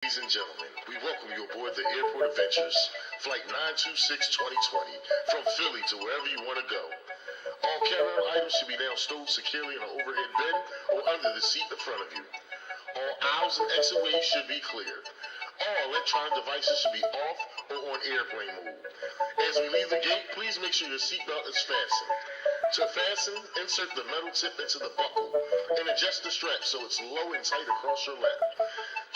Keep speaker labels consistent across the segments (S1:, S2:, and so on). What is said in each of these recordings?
S1: Ladies and gentlemen, we welcome you aboard the Airport Adventures, Flight 926-2020, from Philly to wherever you want to go. All carry-on items should be now stowed securely in an overhead bin or under the seat in front of you. All aisles and exit ways should be clear. All electronic devices should be off or on airplane mode. As we leave the gate, please make sure your seatbelt is fastened. To fasten, insert the metal tip into the buckle and adjust the strap so it's low and tight across your lap.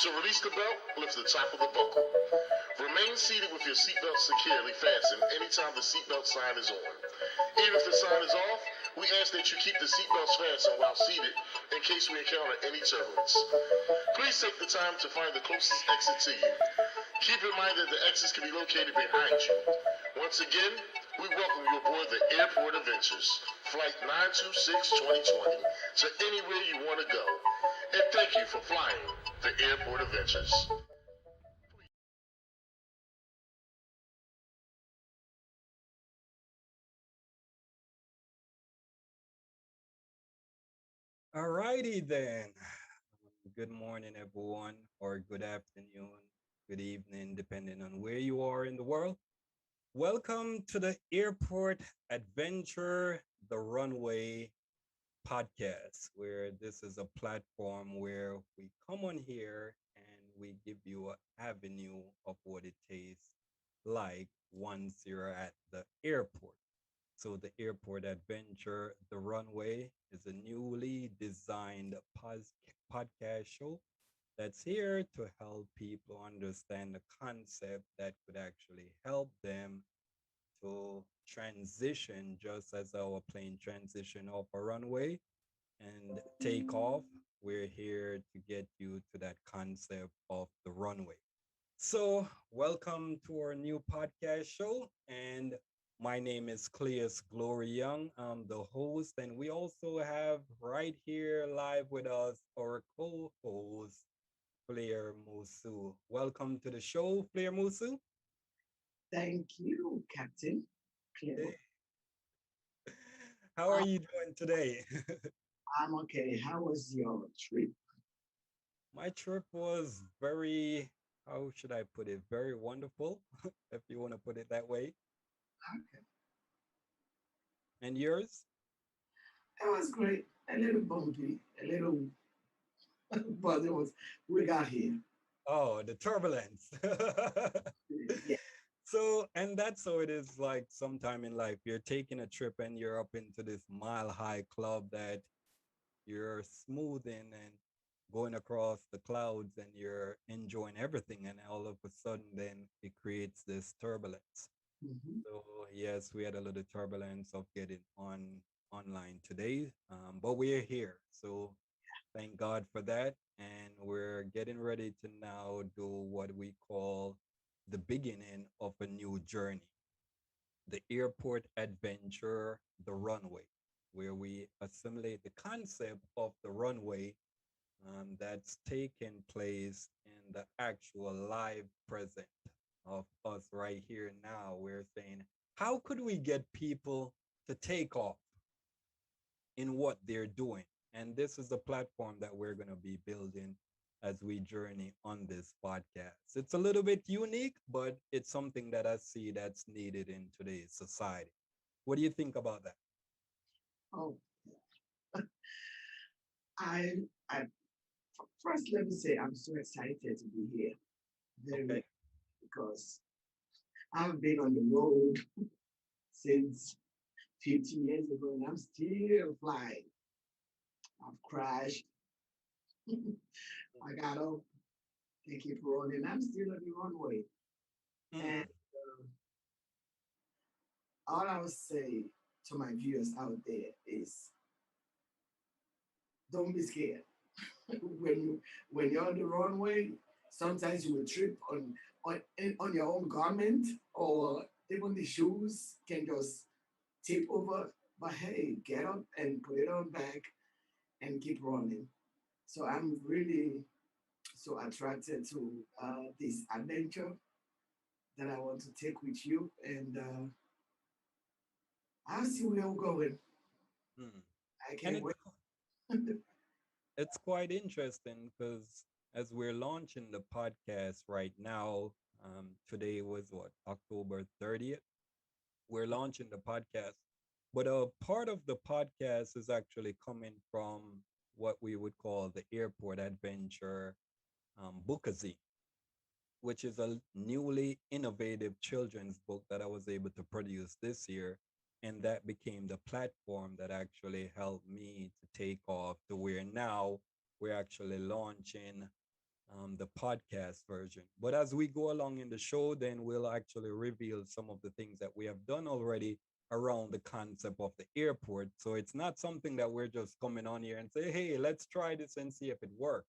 S1: To release the belt, lift the top of the buckle. Remain seated with your seatbelt securely fastened anytime the seatbelt sign is on. Even if the sign is off, we ask that you keep the seatbelts fastened while seated in case we encounter any turbulence. Please take the time to find the closest exit to you. Keep in mind that the exits can be located behind you. Once again, we welcome you aboard the Airport Adventures, Flight 926-2020, to anywhere you want to go. And thank you for flying the Airport Adventures.
S2: Alrighty then. Good morning, everyone, or good afternoon, good evening, depending on where you are in the world. Welcome to the Airport Adventure, the RunWay podcast, where this is a platform where we come on here and we give you an avenue of what it tastes like once you're at the airport. So, the Airport Adventure, the Runway, is a newly designed podcast show that's here to help people understand the concept that could actually help them to transition, just as our plane transition off a runway and take off. We're here to get you to that concept of the runway. So, welcome to our new podcast show. And my name is Cleus Glory Young. I'm the host. And we also have right here live with us our co host, Flair Musu. Welcome to the show, Flair Musu.
S3: Thank you, Captain
S2: Hey,
S3: Cleo.
S2: how are
S3: Uh,
S2: you doing today?
S3: I'm okay. How was your trip?
S2: My trip was very, how should I put it? Very wonderful, if you want to put it that way.
S3: Okay.
S2: And yours?
S3: It was great. A little bumpy, a little, but we got here.
S2: Oh, the turbulence.
S3: Yeah.
S2: So, and that's how it is like sometime in life. You're taking a trip and you're up into this mile high club that you're smoothing and going across the clouds and you're enjoying everything. And all of a sudden, then it creates this turbulence.
S3: Hmm.
S2: So, yes, we had a little turbulence of getting online today, but we're here. So, thank God for that. And we're getting ready to now do what we call the beginning of a new journey, the airport adventure, the runway, where we assimilate the concept of the runway that's taking place in the actual live present of us right here now. We're saying, how could we get people to take off in what they're doing? And this is the platform that we're going to be building as we journey on this podcast. It's a little bit unique, but it's something that I see that's needed in today's society. What do you think about that?
S3: Oh, I, I first let me say I'm so excited to be here.
S2: Okay.
S3: Very because I've been on the road since 15 years ago, and I'm still flying. I've crashed. I got up. They keep rolling. I'm still on the runway, and
S2: Mm,
S3: all I would say to my viewers out there is don't be scared. When you're on the runway, sometimes you will trip on your own garment, or even the shoes can just tip over. But hey, get up and put it on back and keep running. So I'm really so attracted to this adventure that I want to take with you, and I'll see where we're going.
S2: mm.
S3: I
S2: And
S3: can't wait.
S2: it's quite interesting because as we're launching the podcast right now, today was what, October 30th? We're launching the podcast. But a part of the podcast is actually coming from what we would call the Airport Adventure Book-A-Zine, which is a newly innovative children's book that I was able to produce this year. And that became the platform that actually helped me to take off to where now we're actually launching the podcast version. But as we go along in the show, then we'll actually reveal some of the things that we have done already around the concept of the airport. So it's not something that we're just coming on here and say, hey, let's try this and see if it works.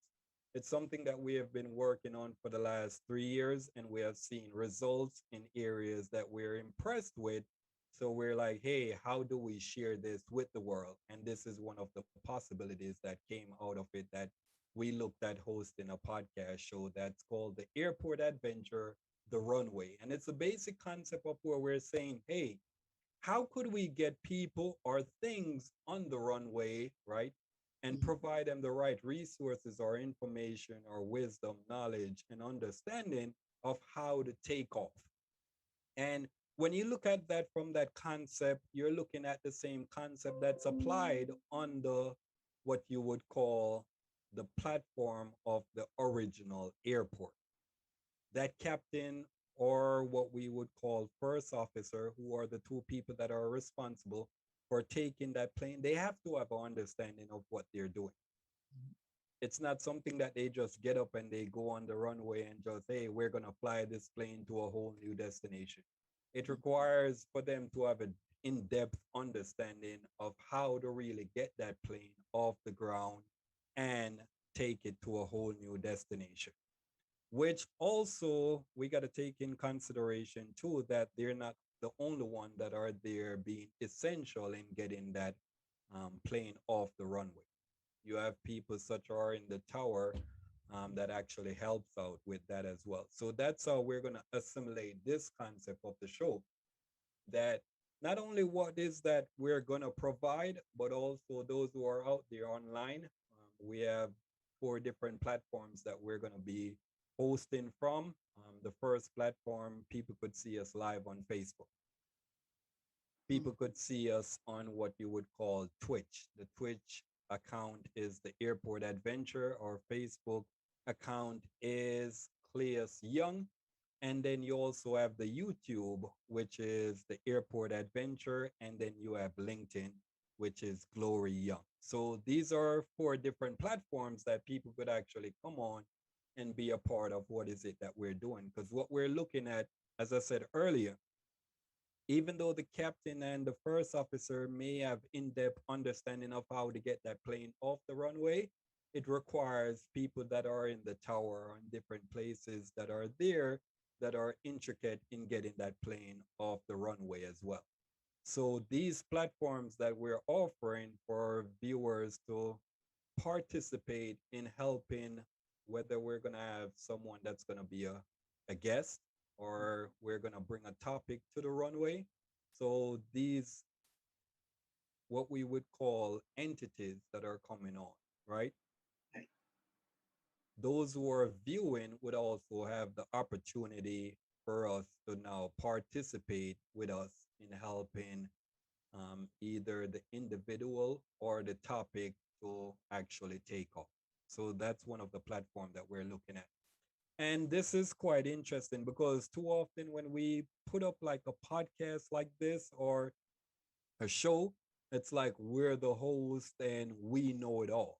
S2: It's something that we have been working on for the last 3 years, and we have seen results in areas that we're impressed with. So we're like, hey, how do we share this with the world? And this is one of the possibilities that came out of it, that we looked at hosting a podcast show that's called the Airport Adventure, the Runway. And it's a basic concept of where we're saying, hey, how could we get people or things on the runway, right? And
S3: Mhm.
S2: provide them the right resources or information or wisdom, knowledge, and understanding of how to take off. And when you look at that from that concept, you're looking at the same concept that's applied on the what you would call the platform of the original airport. That captain, or what we would call first officer, who are the two people that are responsible for taking that plane, they have to have an understanding of what they're doing. It's not something that they just get up and they go on the runway and just, hey, we're going to fly this plane to a whole new destination. It requires for them to have an in-depth understanding of how to really get that plane off the ground and take it to a whole new destination, which also we got to take in consideration too, that they're not the only one that are there being essential in getting that plane off the runway. You have people such are in the tower that actually helps out with that as well. So that's how we're going to assimilate this concept of the show, that not only what is that we're going to provide, but also those who are out there online. We have 4 different platforms that we're going to be hosting from. The first platform, people could see us live on Facebook. People could see us on what you would call Twitch. The Twitch account is the Airport Adventure. Our Facebook account is Cleus Young. And then you also have the YouTube, which is the Airport Adventure. And then you have LinkedIn, which is Glory Young. So these are 4 different platforms that people could actually come on and be a part of what is it that we're doing. Because what we're looking at, as I said earlier, even though the captain and the first officer may have in-depth understanding of how to get that plane off the runway, it requires people that are in the tower or in different places that are there that are intricate in getting that plane off the runway as well. So these platforms that we're offering for viewers to participate in helping, whether we're going to have someone that's going to be a guest or we're going to bring a topic to the runway. So these, what we would call entities that are coming on, right?
S3: Right.
S2: Those who are viewing would also have the opportunity for us to now participate with us in helping either the individual or the topic to actually take off. So that's one of the platform that we're looking at. And this is quite interesting because too often when we put up like a podcast like this or a show, it's like we're the host and we know it all.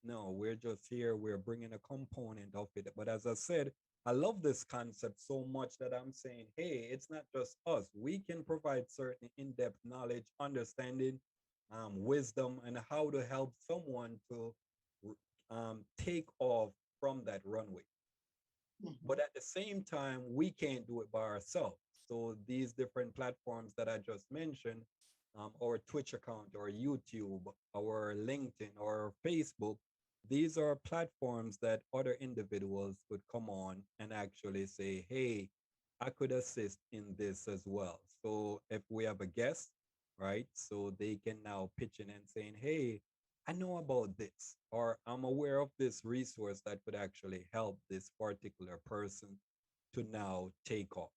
S2: No, we're just here, we're bringing a component of it. But as I said, I love this concept so much that I'm saying, hey, it's not just us. We can provide certain in depth knowledge, understanding, wisdom, and how to help someone to take off from that runway.
S3: Mhm.
S2: But at the same time, we can't do it by ourselves. So these different platforms that I just mentioned, our Twitch account, or YouTube, our LinkedIn, or Facebook, these are platforms that other individuals could come on and actually say, hey, I could assist in this as well. So if we have a guest, right, so they can now pitch in and saying, hey, I know about this, or I'm aware of this resource that could actually help this particular person to now take off.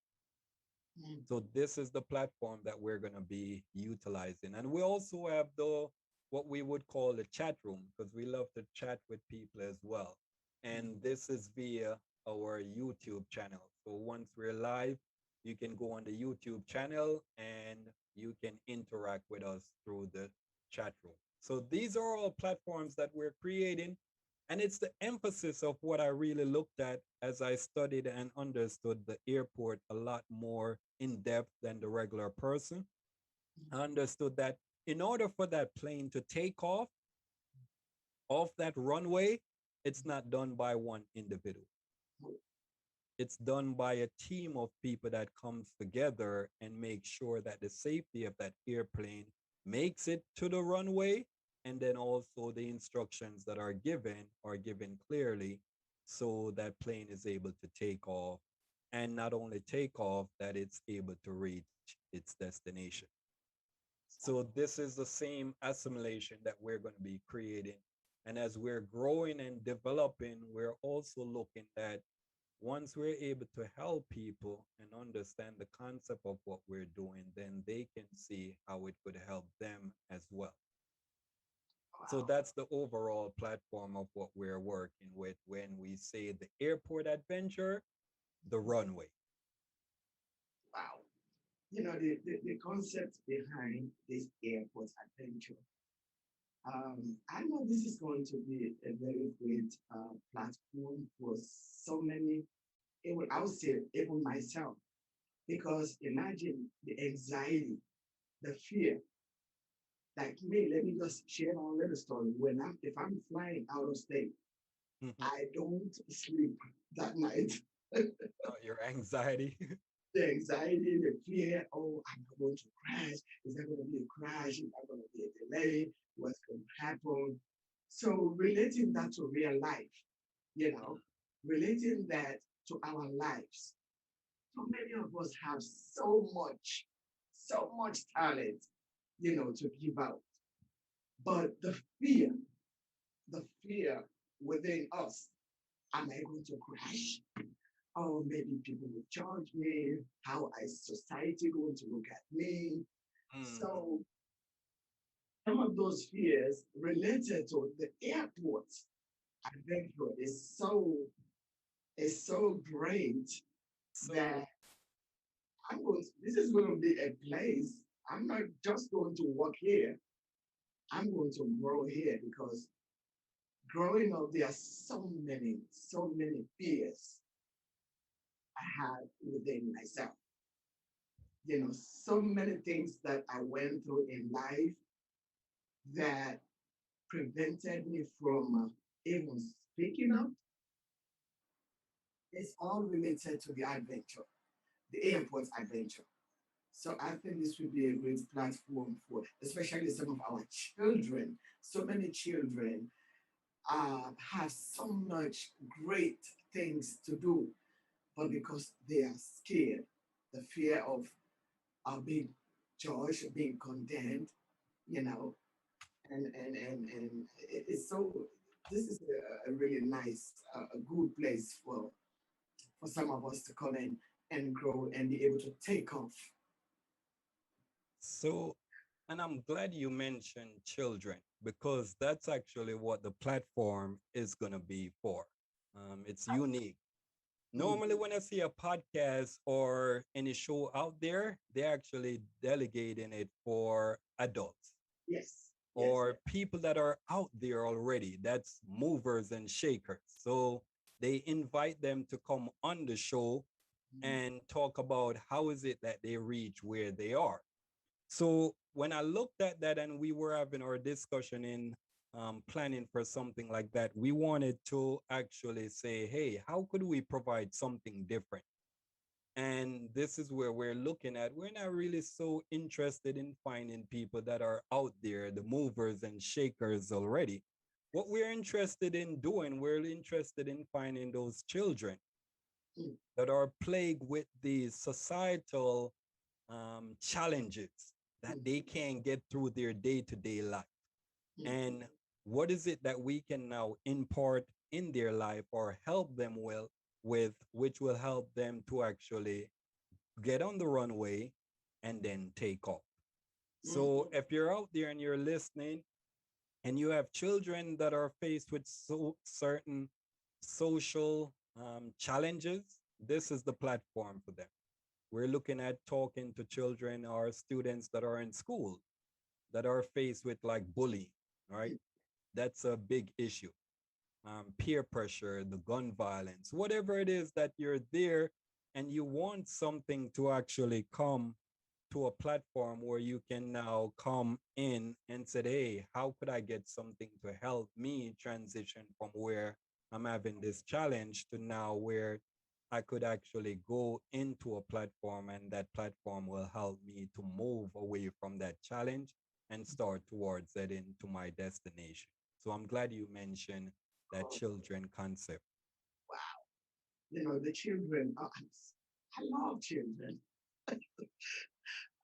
S3: Mm.
S2: So this is the platform that we're going to be utilizing. And we also have the what we would call the chat room, because we love to chat with people as well.
S3: Mm.
S2: And this is via our YouTube channel. So once we're live, you can go on the YouTube channel and you can interact with us through the chat room. So these are all platforms that we're creating, and it's the emphasis of what I really looked at as I studied and understood the airport a lot more in depth than the regular person. I understood that in order for that plane to take off that runway, it's not done by one individual. It's done by a team of people that comes together and make sure that the safety of that airplane makes it to the runway, and then also the instructions that are given clearly so that plane is able to take off, and not only take off, that it's able to reach its destination. So this is the same assimilation that we're going to be creating. And as we're growing and developing, we're also looking at once we're able to help people and understand the concept of what we're doing, then they can see how it could help them as well. So
S3: Wow.
S2: that's the overall platform of what we're working with when we say the airport adventure, the runway.
S3: Wow. The concept behind this airport adventure. I know this is going to be a very great platform for so many, even I would say even myself, because imagine the anxiety, the fear. Like me, let me just share my little story. If I'm flying out of state,
S2: Mhm.
S3: I don't sleep that night.
S2: Your anxiety.
S3: The anxiety, the fear, oh, I'm not going to crash. Is there going to be a crash? Is there going to be a delay? What's going to happen? So relating that to real life, you know, relating that to our lives. So many of us have so much talent, to give out. But the fear within us, am I going to crash? Oh, maybe people will judge me. How is society going to look at me?
S2: Mhm.
S3: So some of those fears related to the airport adventure is so great that
S2: So
S3: this is going to be a place. I'm not just going to work here. I'm going to grow here because growing up, there are so many fears I had within myself. So many things that I went through in life that prevented me from even speaking up. It's all related to the adventure, the airport adventure. So I think this would be a great platform for, especially some of our children. So many children have so much great things to do, but because they are scared, the fear of being judged, being condemned, you know, and it's so. This is a really nice, a good place for some of us to come in and grow and be able to take off.
S2: So, and I'm glad you mentioned children because that's actually what the platform is going to be for. It's unique.
S3: Mm.
S2: Normally, when I see a podcast or any show out there, they're actually delegating it for adults
S3: Yes, yes,
S2: or
S3: yes.
S2: people that are out there already. That's movers and shakers. So they invite them to come on the show
S3: Mm.
S2: and talk about how is it that they reach where they are. So when I looked at that and we were having our discussion in planning for something like that, we wanted to actually say, hey, how could we provide something different? And this is where we're looking at. We're not really so interested in finding people that are out there, the movers and shakers already. What we're interested in doing, we're interested in finding those children
S3: Mm.
S2: that are plagued with these societal challenges that
S3: Mm.
S2: they can't get through their day-to-day life.
S3: Mm.
S2: And what is it that we can now impart in their life or help them with, which will help them to actually get on the runway and then take off. So
S3: Mhm.
S2: if you're out there and you're listening and you have children that are faced with certain social challenges, this is the platform for them. We're looking at talking to children or students that are in school that are faced with like bullying, right? That's a big issue. Peer pressure, the gun violence, whatever it is that you're there and you want something to actually come to a platform where you can now come in and say, hey, how could I get something to help me transition from where I'm having this challenge to now where I could actually go into a platform and that platform will help me to move away from that challenge and start towards heading to my destination. So I'm glad you mentioned that
S3: Oh,
S2: children concept.
S3: wow. The children, I love children.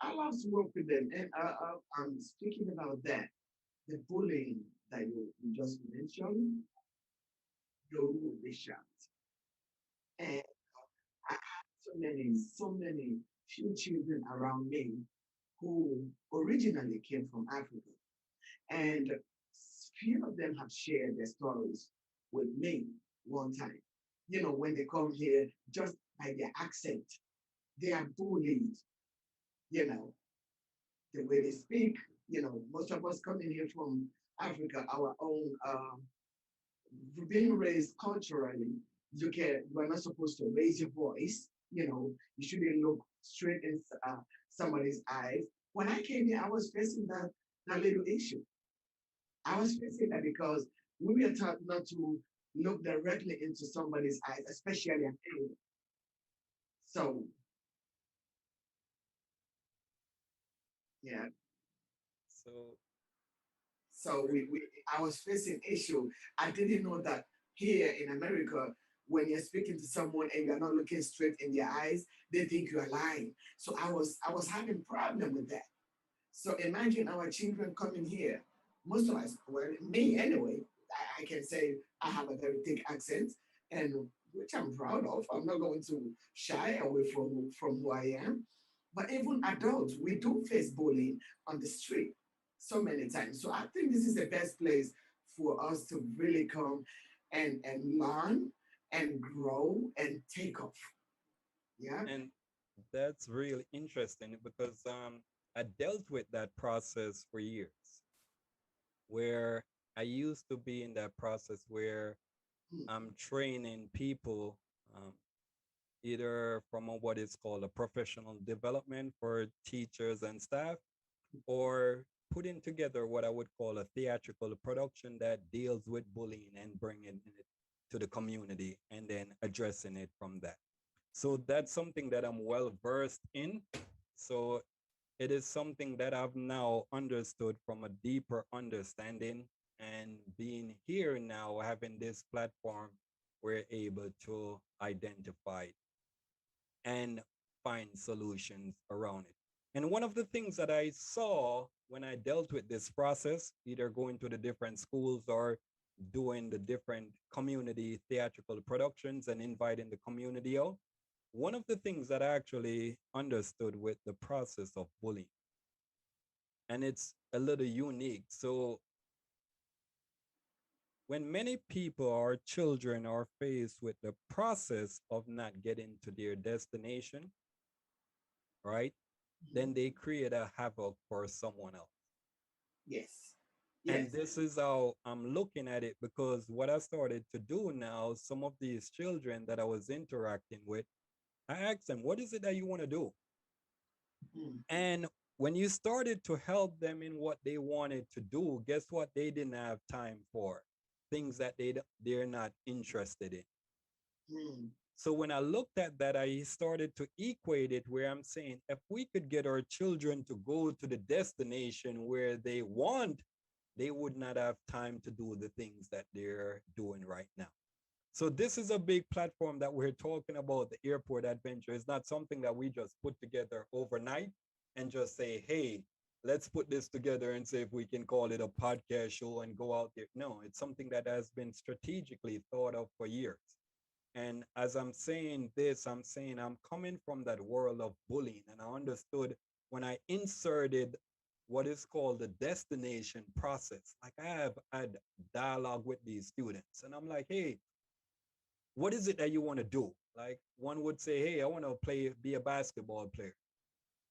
S3: I love to work with them. And I'm speaking about that. The bullying that you just mentioned, you will be shocked. And I have so many few children around me who originally came from Africa. And few of them have shared their stories with me one time. When they come here, just by their accent, they are bullied, you know, the way they speak. Most of us coming here from Africa, our own, being raised culturally, you are not supposed to raise your voice. You shouldn't look straight in somebody's eyes. When I came here, I was facing that little issue. I was facing that because we were taught not to look directly into somebody's eyes, especially an alien. So yeah,
S2: So
S3: so I was facing issue. I didn't know that here in America, when you're speaking to someone and you're not looking straight in their eyes, they think you are lying. So I was having problem with that. So imagine our children coming here. Most of us, well, me anyway, I can say I have a very thick accent, and which I'm proud of. I'm not going to shy away from who I am. But even adults, we do face bullying on the street so many times. So I think this is the best place for us to really come and learn and grow and take off. Yeah.
S2: and that's really interesting because I dealt with that process for years where I used to be in that process where
S3: Mm.
S2: I'm training people um, either from what is called a professional development for teachers and staff or putting together what I would call a theatrical production that deals with bullying and bringing it to the community and then addressing it from that. So that's something that I'm well versed in. So it is something that I've now understood from a deeper understanding. And being here now, having this platform, we're able to identify and find solutions around it. And one of the things that I saw when I dealt with this process, either going to the different schools or doing the different community theatrical productions and inviting the community out, one of the things that I actually understood with the process of bullying, and it's a little unique. So when many people or children are faced with the process of not getting to their destination, right? Then
S3: Mhm.
S2: they create a havoc for someone else.
S3: Yes.
S2: And
S3: Yes.
S2: this is how I'm looking at it because what I started to do now, some of these children that I was interacting with, I asked them, what is it that you want to do?
S3: Mm.
S2: And when you started to help them in what they wanted to do, guess what? They didn't have time for things that they're not interested in.
S3: Mm.
S2: So when I looked at that, I started to equate it where I'm saying, if we could get our children to go to the destination where they want, they would not have time to do the things that they're doing right now. So this is a big platform that we're talking about. The airport adventure is not something that we just put together overnight and just say, hey, let's put this together and say if we can call it a podcast show and go out there. No, it's something that has been strategically thought of for years. And as I'm saying this, I'm saying I'm coming from that world of bullying. And I understood when I inserted what is called the destination process. Like I have had dialogue with these students, and I'm like, hey, what is it that you want to do? Like one would say, hey, I want to be a basketball player.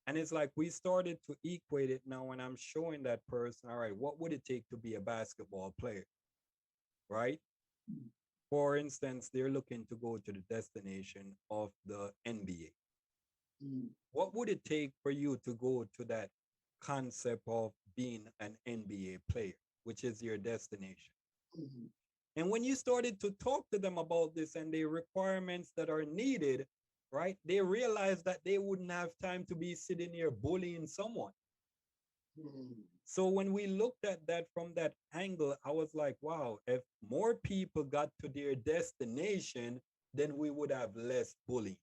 S2: And it's like we started to equate it now when I'm showing that person, all right, what would it take to be a basketball player? Right? For instance, they're looking to go to the destination of the NBA.
S3: Mm,
S2: What would it take for you to go to that concept of being an NBA player, which is your destination?
S3: mhm,
S2: And when you started to talk to them about this and the requirements that are needed, right, they realized that they wouldn't have time to be sitting here bullying someone.
S3: mm,
S2: So when we looked at that from that angle, I was like, wow, if more people got to their destination, then we would have less bullying.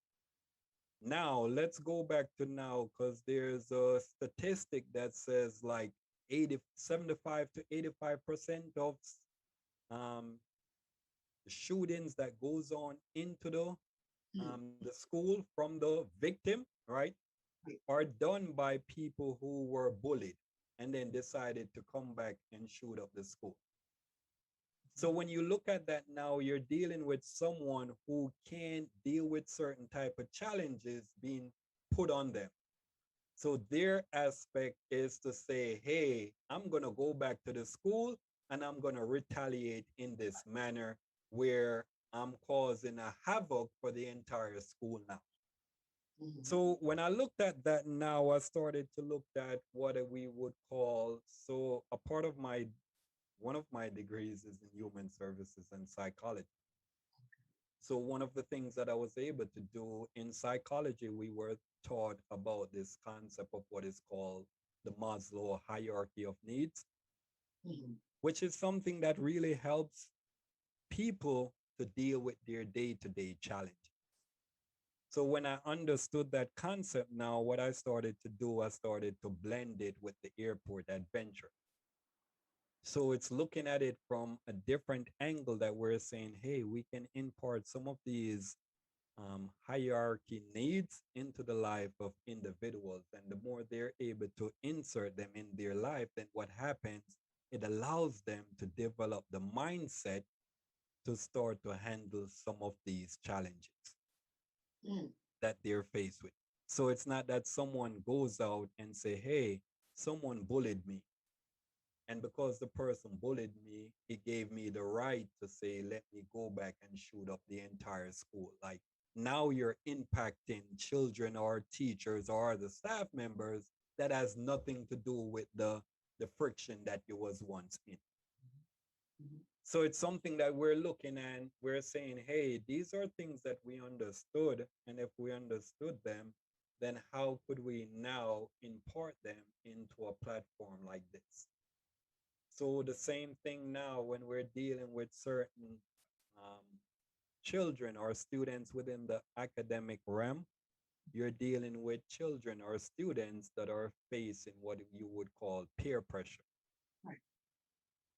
S2: Now, let's go back to now because there's a statistic that says like 75 to 85% of um, shootings that goes on into
S3: mm.
S2: the school from the victim, right,
S3: Right.
S2: are done by people who were bullied and then decided to come back and shoot up the school. So when you look at that now, you're dealing with someone who can't deal with certain type of challenges being put on them. So their aspect is to say, hey, I'm going to go back to the school and I'm going to retaliate in this manner where I'm causing a havoc for the entire school now.
S3: Mhm,
S2: So when I looked at that now, I started to look at what we would call, so a part of my, one of my degrees is in human services and psychology. So one of the things that I was able to do in psychology, we were taught about this concept of what is called the Maslow hierarchy of needs,
S3: mhm,
S2: which is something that really helps people to deal with their day-to-day challenges. So when I understood that concept now, what I started to do, I started to blend it with the airport adventure. So it's looking at it from a different angle that we're saying, hey, we can impart some of these hierarchy needs into the life of individuals. And the more they're able to insert them in their life, then what happens, it allows them to develop the mindset to start to handle some of these challenges
S3: mm,
S2: that they're faced with. So it's not that someone goes out and say, hey, someone bullied me. And because the person bullied me, it gave me the right to say, let me go back and shoot up the entire school. Like now you're impacting children or teachers or the staff members that has nothing to do with the friction that you was once in.
S3: mhm,
S2: So it's something that we're looking at. We're saying, hey, these are things that we understood. And if we understood them, then how could we now impart them into a platform like this? So the same thing now when we're dealing with certain um, children or students within the academic realm, you're dealing with children or students that are facing what you would call peer pressure.
S3: right.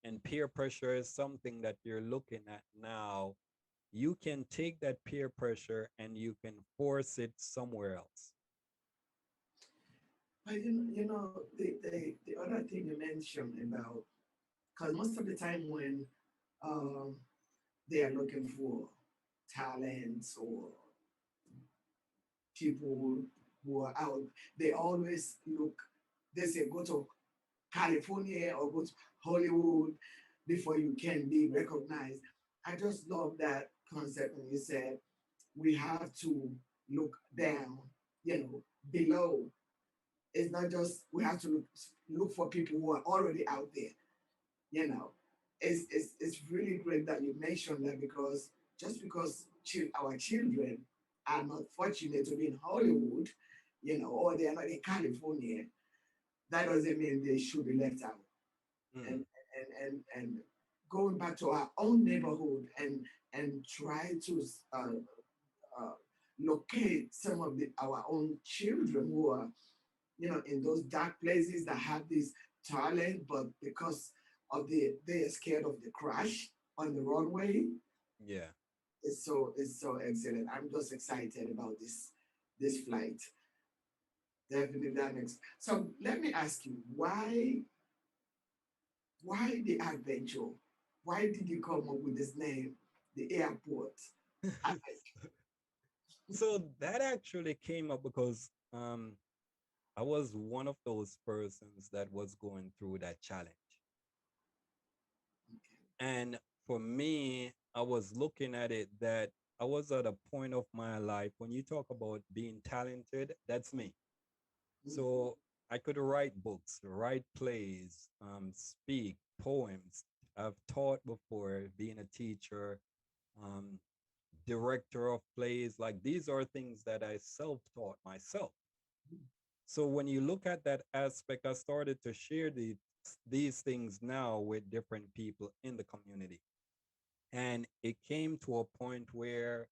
S2: And peer pressure is something that you're looking at now. You can take that peer pressure and you can force it somewhere else.
S3: But the other thing you mentioned about, because most of the time when um, they are looking for talents or people who are out, they always look, they say go to California or go to Hollywood before you can be recognized. I just love that concept when you said we have to look down, below. It's not just we have to look for people who are already out there, you know. It's really great that you mentioned that because just because our children are not fortunate to be in Hollywood, or they are not in California, that doesn't mean they should be left out.
S2: Mm,
S3: And going back to our own neighborhood and try to uh, locate some of our own children who are in those dark places that have this talent, but because of they're scared of the crash on the runway.
S2: Yeah.
S3: It's so excellent. I'm just excited about this flight. Definitely that makes. So let me ask you, why the adventure? Why did you come up with this name, the airport?
S2: So that actually came up because I was one of those persons that was going through that challenge. And for me, I was looking at it that I was at a point of my life when you talk about being talented, that's me.
S3: Okay.
S2: So I could write books, write plays, speak poems. I've taught before, being a teacher, um, director of plays. Like these are things that I self-taught myself. So when you look at that aspect, I started to share these things now with different people in the community. And it came to a point where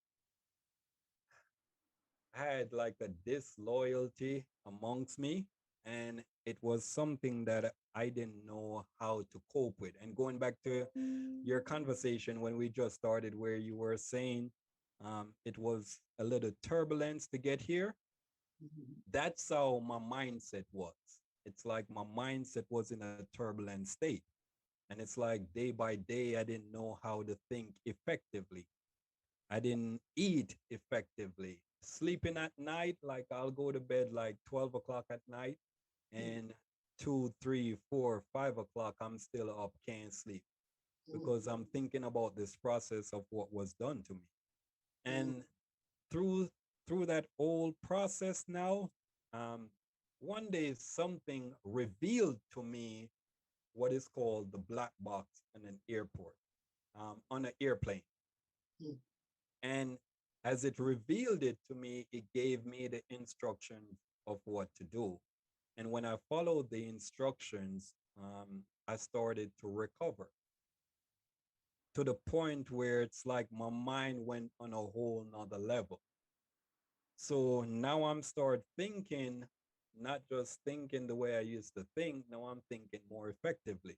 S2: I had like a disloyalty amongst me. And it was something that I didn't know how to cope with. And going back to your conversation when we just started, where you were saying it was a little turbulence to get here,
S3: Mhm.
S2: that's how my mindset was. It's like my mindset was in a turbulent state. And it's like day by day, I didn't know how to think effectively. I didn't eat effectively. Sleeping at night, like I'll go to bed like 12 o'clock at night, and 2, 3, 4, 5 o'clock, I'm still up, can't sleep because I'm thinking about this process of what was done to me. And through through that whole process now, um, one day something revealed to me what is called the black box in an airport, on an airplane. And as it revealed it to me, it gave me the instructions of what to do. And when I followed the instructions, I started to recover to the point where it's like my mind went on a whole nother level. So now I'm start thinking, not just thinking the way I used to think. Now I'm thinking more effectively.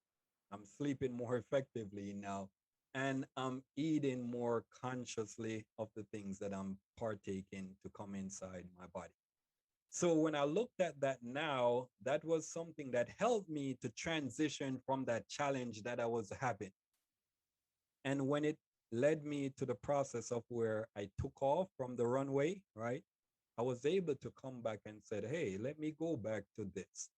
S2: I'm sleeping more effectively now. And I'm eating more consciously of the things that I'm partaking to come inside my body. So when I looked at that now, that was something that helped me to transition from that challenge that I was having. And when it led me to the process of where I took off from the runway, right? I was able to come back and said, hey, let me go back to this.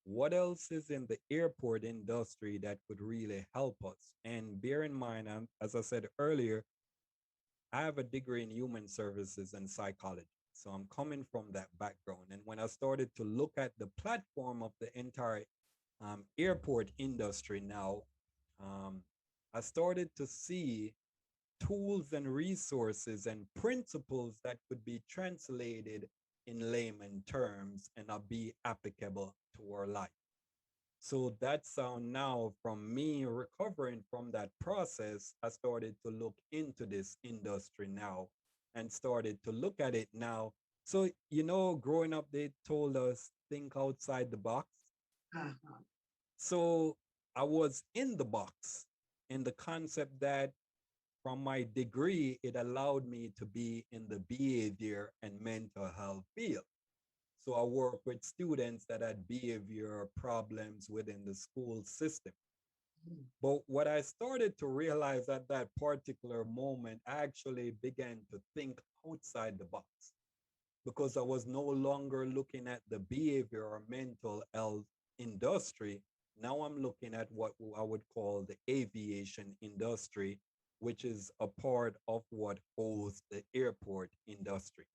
S2: What else is in the airport industry that could really help us? And bear in mind, as I said earlier, I have a degree in human services and psychology. So I'm coming from that background. And when I started to look at the platform of the entire airport industry now, um, I started to see tools and resources and principles that could be translated in layman terms and be applicable to our life. So that's how now, from me recovering from that process, I started to look into this industry now and started to look at it now. So, growing up, they told us think outside the box.
S3: Uh-huh.
S2: So I was in the box in the concept that from my degree, it allowed me to be in the behavior and mental health field. So I work with students that had behavior problems within the school system. But what I started to realize at that particular moment, I actually began to think outside the box because I was no longer looking at the behavior or mental health industry. Now I'm looking at what I would call the aviation industry, which is a part of what holds the airport industry.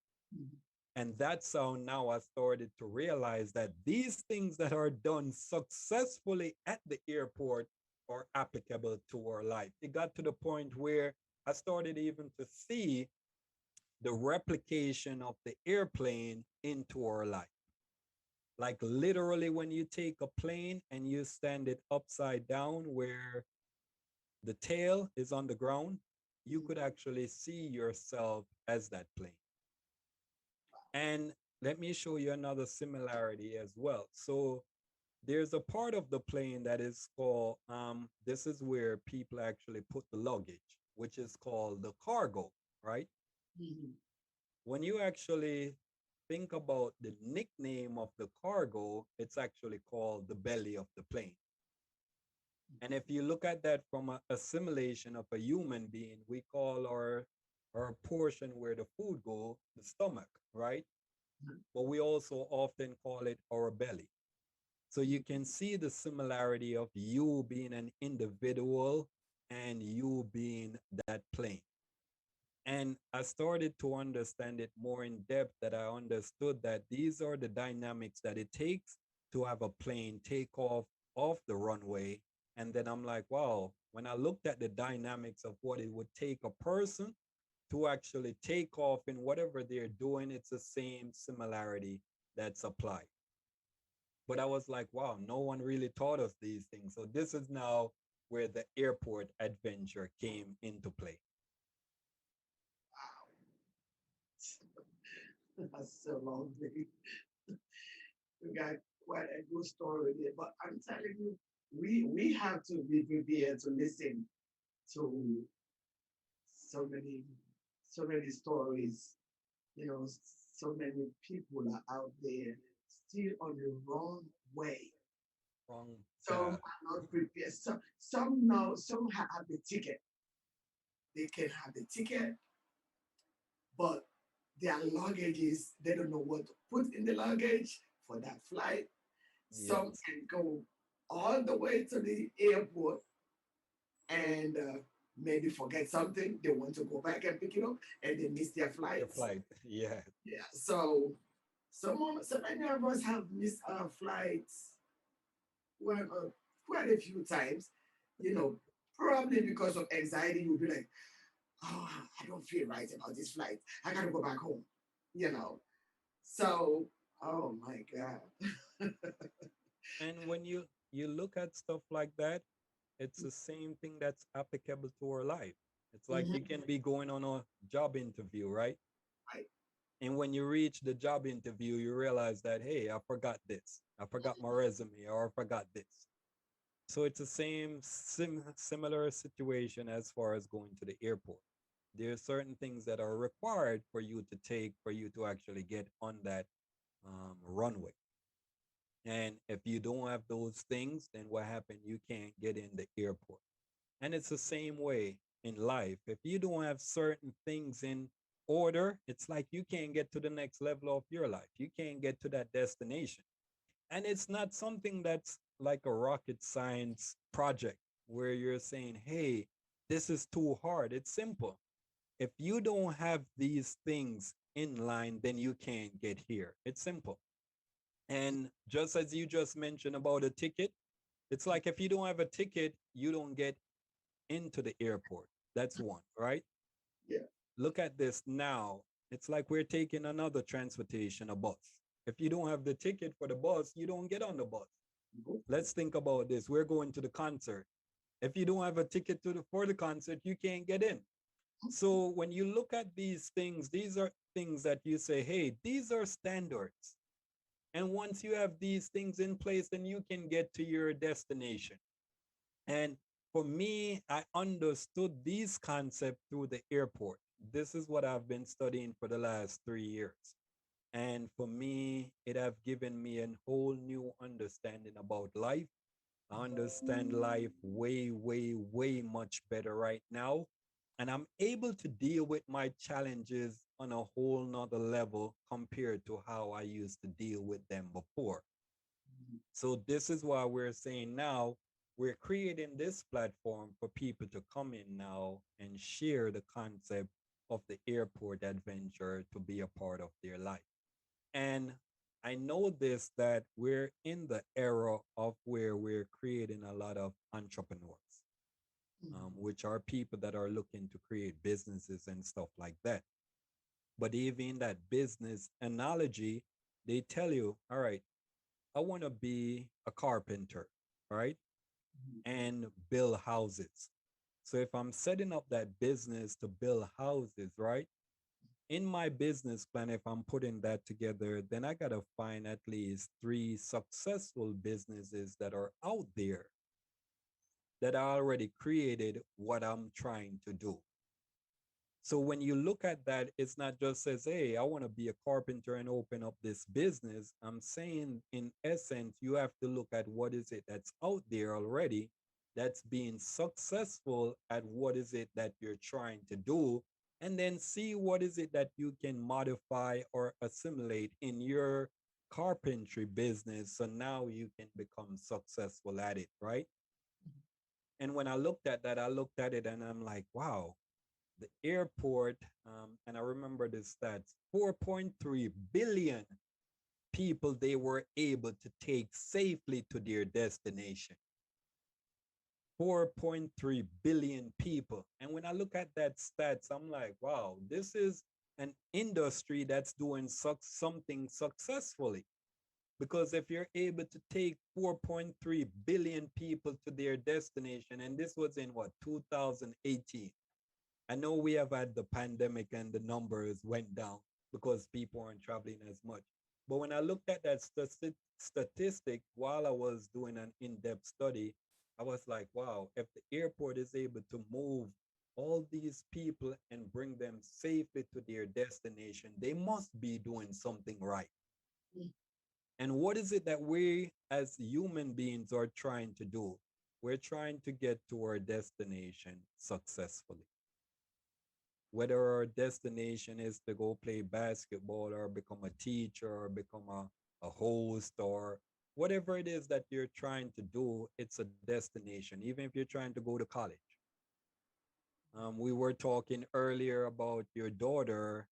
S2: And that's how now I started to realize that these things that are done successfully at the airport are applicable to our life. It got to the point where I started even to see the replication of the airplane into our life. Like literally, when you take a plane and you stand it upside down where the tail is on the ground, you could actually see yourself as that plane. And let me show you another similarity as well. So there's a part of the plane that is called, this is where people actually put the luggage, which is called the cargo, right?
S3: Mhm.
S2: When you actually think about the nickname of the cargo, it's actually called the belly of the plane. And if you look at that from a assimilation of a human being, we call our portion where the food go the stomach, right? But we also often call it our belly. So you can see the similarity of you being an individual and you being that plane. And I started to understand it more in depth, that I understood that these are the dynamics that it takes to have a plane take off the runway. And then I'm like, wow, when I looked at the dynamics of what it would take a person to actually take off in whatever they're doing, it's the same similarity that's applied. But I was like, wow, no one really taught us these things. So this is now where the airport adventure came into play.
S3: Wow, that's so lovely. You got quite a good story there. But I'm telling you, we have to be prepared to listen to so many so many stories. You know, so many people are out there still on the wrong way.
S2: Wrong
S3: Some
S2: path.
S3: are not prepared. Some know, some have the ticket. They can have the ticket, but their luggage is, they don't know what to put in the luggage for that flight. Some
S2: Yes.
S3: can go all the way to the airport and maybe forget something. They want to go back and pick it up and they miss their
S2: Your
S3: flights.
S2: flight. Yeah.
S3: Yeah, so so many of us have missed our flights, well, quite a few times, you know, probably because of anxiety. You'll be like, oh, I don't feel right about this flight. I gotta go back home, you know. So, oh my God.
S2: And when you look at stuff like that, it's the same thing that's applicable to our life. It's like you
S3: Mhm.
S2: can be going on a job interview, right?
S3: Right.
S2: And when you reach the job interview, you realize that, hey, I forgot this. I forgot my resume, or I forgot this. So it's the same similar situation as far as going to the airport. There are certain things that are required for you to take for you to actually get on that runway. And if you don't have those things, then what happened? You can't get in the airport. And it's the same way in life. If you don't have certain things in order, it's like you can't get to the next level of your life. You can't get to that destination. And it's not something that's like a rocket science project where you're saying, hey, this is too hard. It's simple. If you don't have these things in line, then you can't get here. It's simple. And just as you just mentioned about a ticket, it's like if you don't have a ticket, you don't get into the airport. That's one, right?
S3: Yeah.
S2: Look at this now. It's like we're taking another transportation, a bus. If you don't have the ticket for the bus, you don't get on the bus.
S3: Nope.
S2: Let's think about this. We're going to the concert. If you don't have a ticket for the concert, you can't get in. So when you look at these things, these are things that you say, hey, these are standards. And once you have these things in place, then you can get to your destination. And for me, I understood these concepts through the airport. This is what I've been studying for the last 3 years. And for me, it have given me a whole new understanding about life. I understand life way, way, way much better right now. And I'm able to deal with my challenges on a whole nother level compared to how I used to deal with them before. So this is why we're saying now we're creating this platform for people to come in now and share the concept of the airport adventure to be a part of their life. And I know this, that we're in the era of where we're creating a lot of entrepreneurs,
S3: Mhm.
S2: which are people that are looking to create businesses and stuff like that. But even in that business analogy, they tell you, all right, I want to be a carpenter, right?
S3: Mhm.
S2: And build houses. So if I'm setting up that business to build houses, right? in my business plan, if I'm putting that together, then I got to find at least three successful businesses that are out there that I already created what I'm trying to do. So when you look at that, it's not just says, hey, I want to be a carpenter and open up this business. I'm saying in essence, you have to look at what is it that's out there already that's being successful at what is it that you're trying to do, and then see what is it that you can modify or assimilate in your carpentry business. So now you can become successful at it, right? And when I looked at that, I looked at it and I'm like, wow, the airport, and I remember the stats, 4.3 billion people they were able to take safely to their destination. 4.3 billion people. And when I look at that stats, I'm like, wow, this is an industry that's doing something successfully. Because if you're able to take 4.3 billion people to their destination, and this was in what, 2018, I know we have had the pandemic and the numbers went down because people aren't traveling as much. But when I looked at that statistic while I was doing an in-depth study, I was like, wow, if the airport is able to move all these people and bring them safely to their destination, they must be doing something right.
S3: Mm.
S2: And what is it that we as human beings are trying to do? We're trying to get to our destination successfully. Whether our destination is to go play basketball or become a teacher or become a host or whatever it is that you're trying to do, it's a destination, even if you're trying to go to college. We were talking earlier about your daughter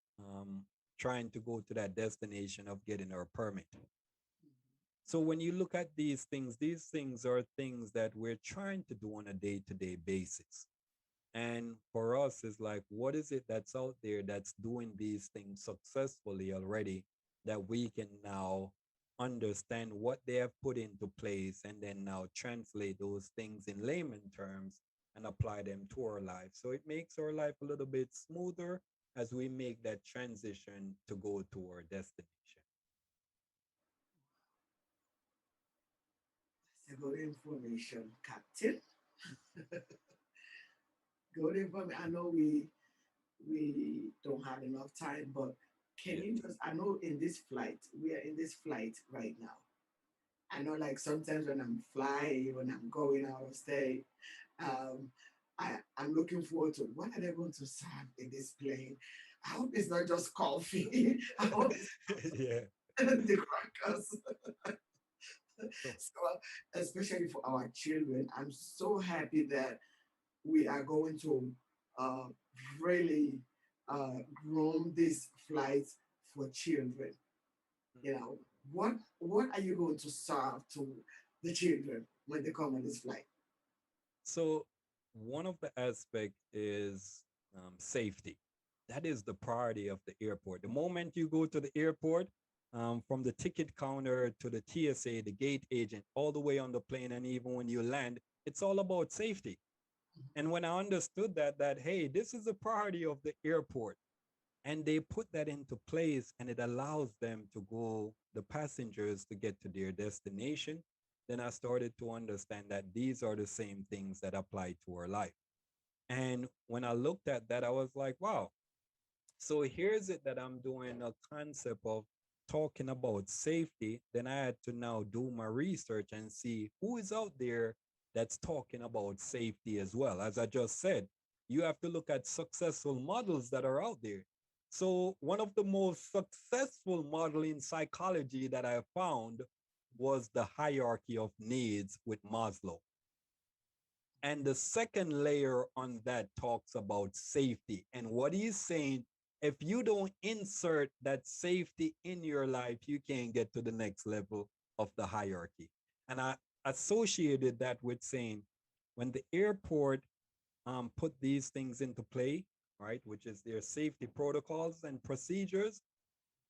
S2: trying to go to that destination of getting her permit. So when you look at these things are things that we're trying to do on a day-to-day basis. And for us, it's like, what is it that's out there that's doing these things successfully already that we can now understand what they have put into place and then now translate those things in layman terms and apply them to our life. So it makes our life a little bit smoother as we make that transition to go to our destination.
S3: That's a good information, Captain. Good information. I know we don't have enough time, but can
S2: Yeah.
S3: you just, I know in this flight, we are in this flight right now. I know like sometimes when I'm flying, when I'm going out of state, um, I'm looking forward to what are they going to serve in this plane? I hope it's not just coffee. I hope it's
S2: Yeah.
S3: the crackers.
S2: So,
S3: So, especially for our children, I'm so happy that we are going to uh, really groom these flights for children. You know, what are you going to serve to the children when they come on this flight?
S2: so one of the aspect is safety. That is the priority of the airport. The moment you go to the airport, from the ticket counter to the TSA, the gate agent, all the way on the plane, and even when you land, it's all about safety. And when I understood that hey, this is a priority of the airport, and they put that into place, and it allows them to go, the passengers, to get to their destination, then I started to understand that these are the same things that apply to our life. And when I looked at that, I was like, wow. So here's it that I'm doing a concept of talking about safety. Then I had to now do my research and see who is out there that's talking about safety as well. As I just said, you have to look at successful models that are out there. So one of the most successful model in psychology that I found was the hierarchy of needs with Maslow. And the second layer on that talks about safety. And what he's saying, if you don't insert that safety in your life, you can't get to the next level of the hierarchy. And I associated that with saying, when the airport put these things into play, right, which is their safety protocols and procedures,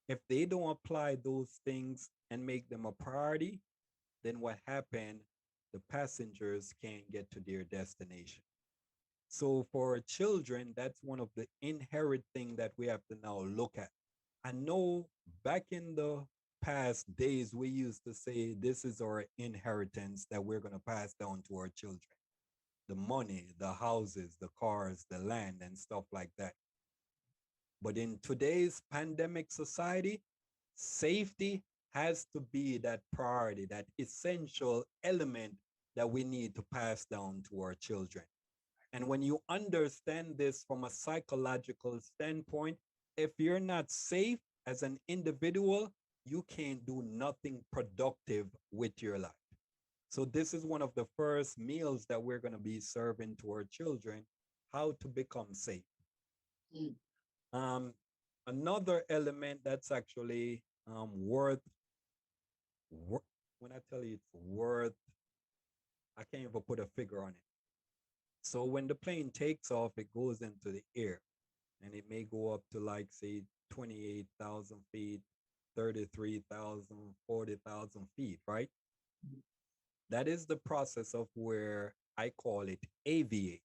S2: if they don't apply those things and make them a priority, then what happened? The passengers can't get to their destination. So for children, that's one of the inherent thing that we have to now look at. I know back in the past days, we used to say this is our inheritance that we're going to pass down to our children: the money, the houses, the cars, the land, and stuff like that. But in today's pandemic society, safety has to be that priority, that essential element that we need to pass down to our children. And when you understand this from a psychological standpoint, if you're not safe as an individual, you can't do nothing productive with your life. So, this is one of the first meals that we're going to be serving to our children: how to become safe.
S3: Mm.
S2: Um, Another element that's actually worth, when I tell you it's worth, I can't even put a figure on it. So, when the plane takes off, it goes into the air, and it may go up to, like, say, 28,000 feet, 33,000, 40,000 feet, right? That is the process of where I call it aviate.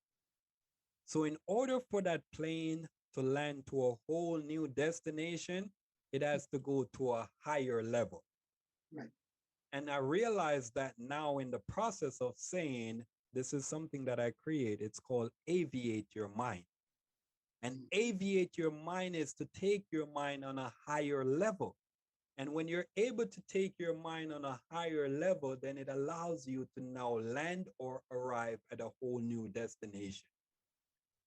S2: So in order for that plane to land to a whole new destination, it has to go to a higher level.
S3: Right.
S2: And I realize that now in the process of saying this is something that I create. It's called aviate your mind. And
S3: Mm.
S2: aviate your mind is to take your mind on a higher level. And when you're able to take your mind on a higher level, then it allows you to now land or arrive at a whole new destination.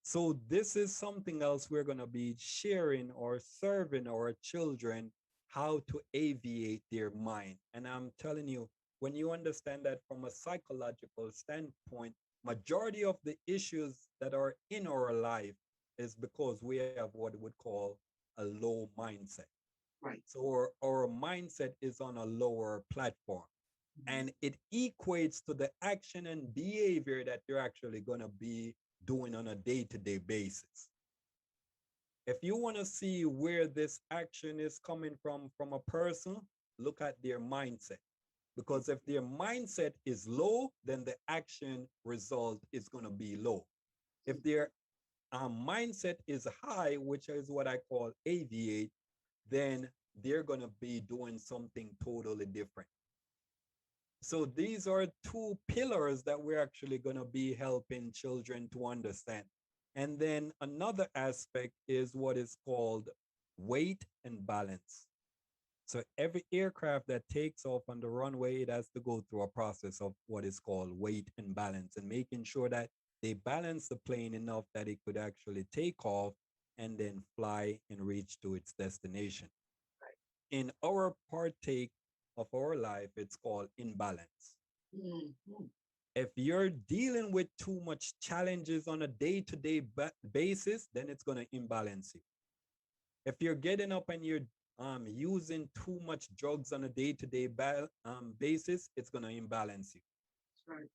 S2: So this is something else we're going to be sharing or serving our children, how to aviate their mind. And I'm telling you, when you understand that from a psychological standpoint, majority of the issues that are in our life is because we have what we would call a low mindset.
S3: Right.
S2: So our mindset is on a lower platform,
S3: Mhm.
S2: and it equates to the action and behavior that you're actually going to be doing on a day-to-day basis. If you want to see where this action is coming from a person, look at their mindset. Because if their mindset is low, then the action result is going to be low. If their mindset is high, which is what I call aviate, then they're going to be doing something totally different. So these are two pillars that we're actually going to be helping children to understand. And then another aspect is what is called weight and balance. So every aircraft that takes off on the runway, it has to go through a process of what is called weight and balance, and making sure that they balance the plane enough that it could actually take off and then fly and reach to its destination. In our partake of our life, it's called imbalance.
S3: Mhm.
S2: If you're dealing with too much challenges on a day-to-day basis, then it's going to imbalance you. If you're getting up and you're using too much drugs on a day-to-day basis, it's going to imbalance you.
S3: That's right.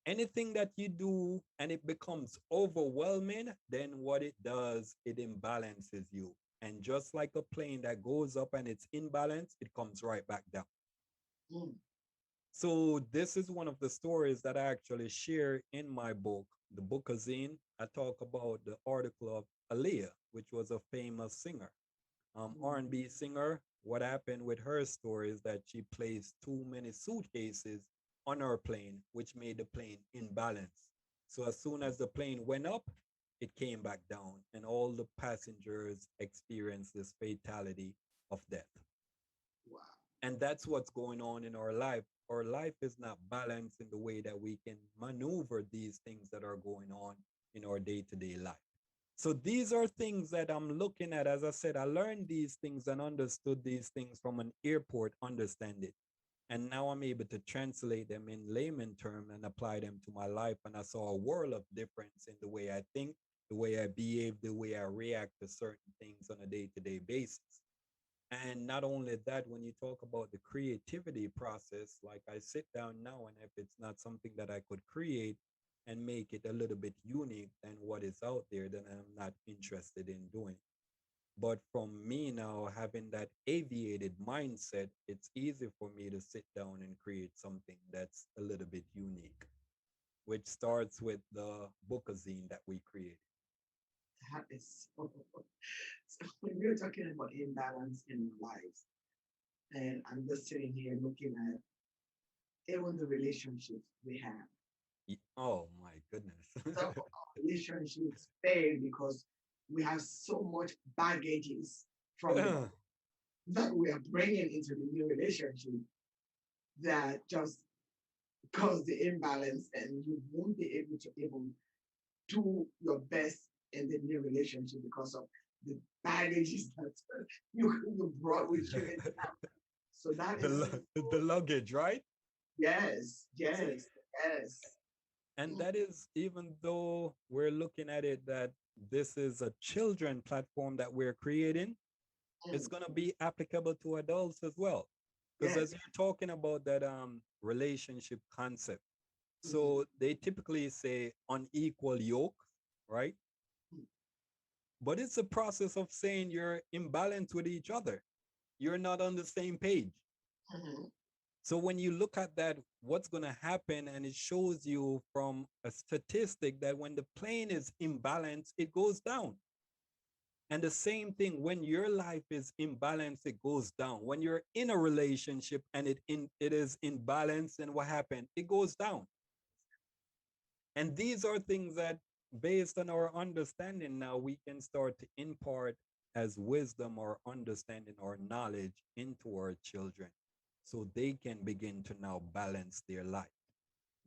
S2: Anything that you do and it becomes overwhelming, then what it does, it imbalances you. And just like a plane that goes up and it's imbalanced, it comes right back down.
S3: Mm.
S2: So this is one of the stories that I actually share in my book, the Book-A-Zine. I talk about the article of Aaliyah, which was a famous singer,
S3: Mm.
S2: R&B singer. What happened with her story is that she placed too many suitcases on her plane, which made the plane imbalanced. So as soon as the plane went up, it came back down, and all the passengers experienced this fatality of death.
S3: Wow.
S2: And that's what's going on in our life. Our life is not balanced in the way that we can maneuver these things that are going on in our day-to-day life. So these are things that I'm looking at. As I said, I learned these things and understood these things from an airport understanding. And now I'm able to translate them in layman term and apply them to my life. And I saw a world of difference in the way I think, the way I behave, the way I react to certain things on a day-to-day basis. And not only that, when you talk about the creativity process, like I sit down now, and if it's not something that I could create and make it a little bit unique than what is out there, then I'm not interested in doing. But from me now having that aviated mindset, it's easy for me to sit down and create something that's a little bit unique. which starts with the book-a-zine that we created.
S3: That is so, so when we're talking about imbalance in our lives, and I'm just sitting here looking at even the relationships we have.
S2: Oh my goodness.
S3: Some of our relationships fail because we have so much baggages from the that we are bringing into the new relationship that just cause the imbalance, and you won't be able to even do your best in the new relationship because of the baggages that you brought with you in. So that is
S2: The luggage, right?
S3: yes,
S2: So,
S3: yes, yes.
S2: and that is even though we're looking at it that this is a children platform that we're creating, it's
S3: Mm,
S2: going to be applicable to adults as well. Because
S3: yes.
S2: as you're talking about that relationship concept,
S3: Mhm,
S2: so they typically say unequal yoke, right?
S3: mm,
S2: But it's a process of saying you're imbalanced with each other. You're not on the same page.
S3: mhm,
S2: So when you look at that, what's going to happen, and it shows you from a statistic that when the plane is imbalanced, it goes down. And the same thing, when your life is imbalanced, it goes down. When you're in a relationship and it is imbalanced, and what happened? It goes down. And these are things that, based on our understanding now, we can start to impart as wisdom or understanding or knowledge into our children so they can begin to now balance their life.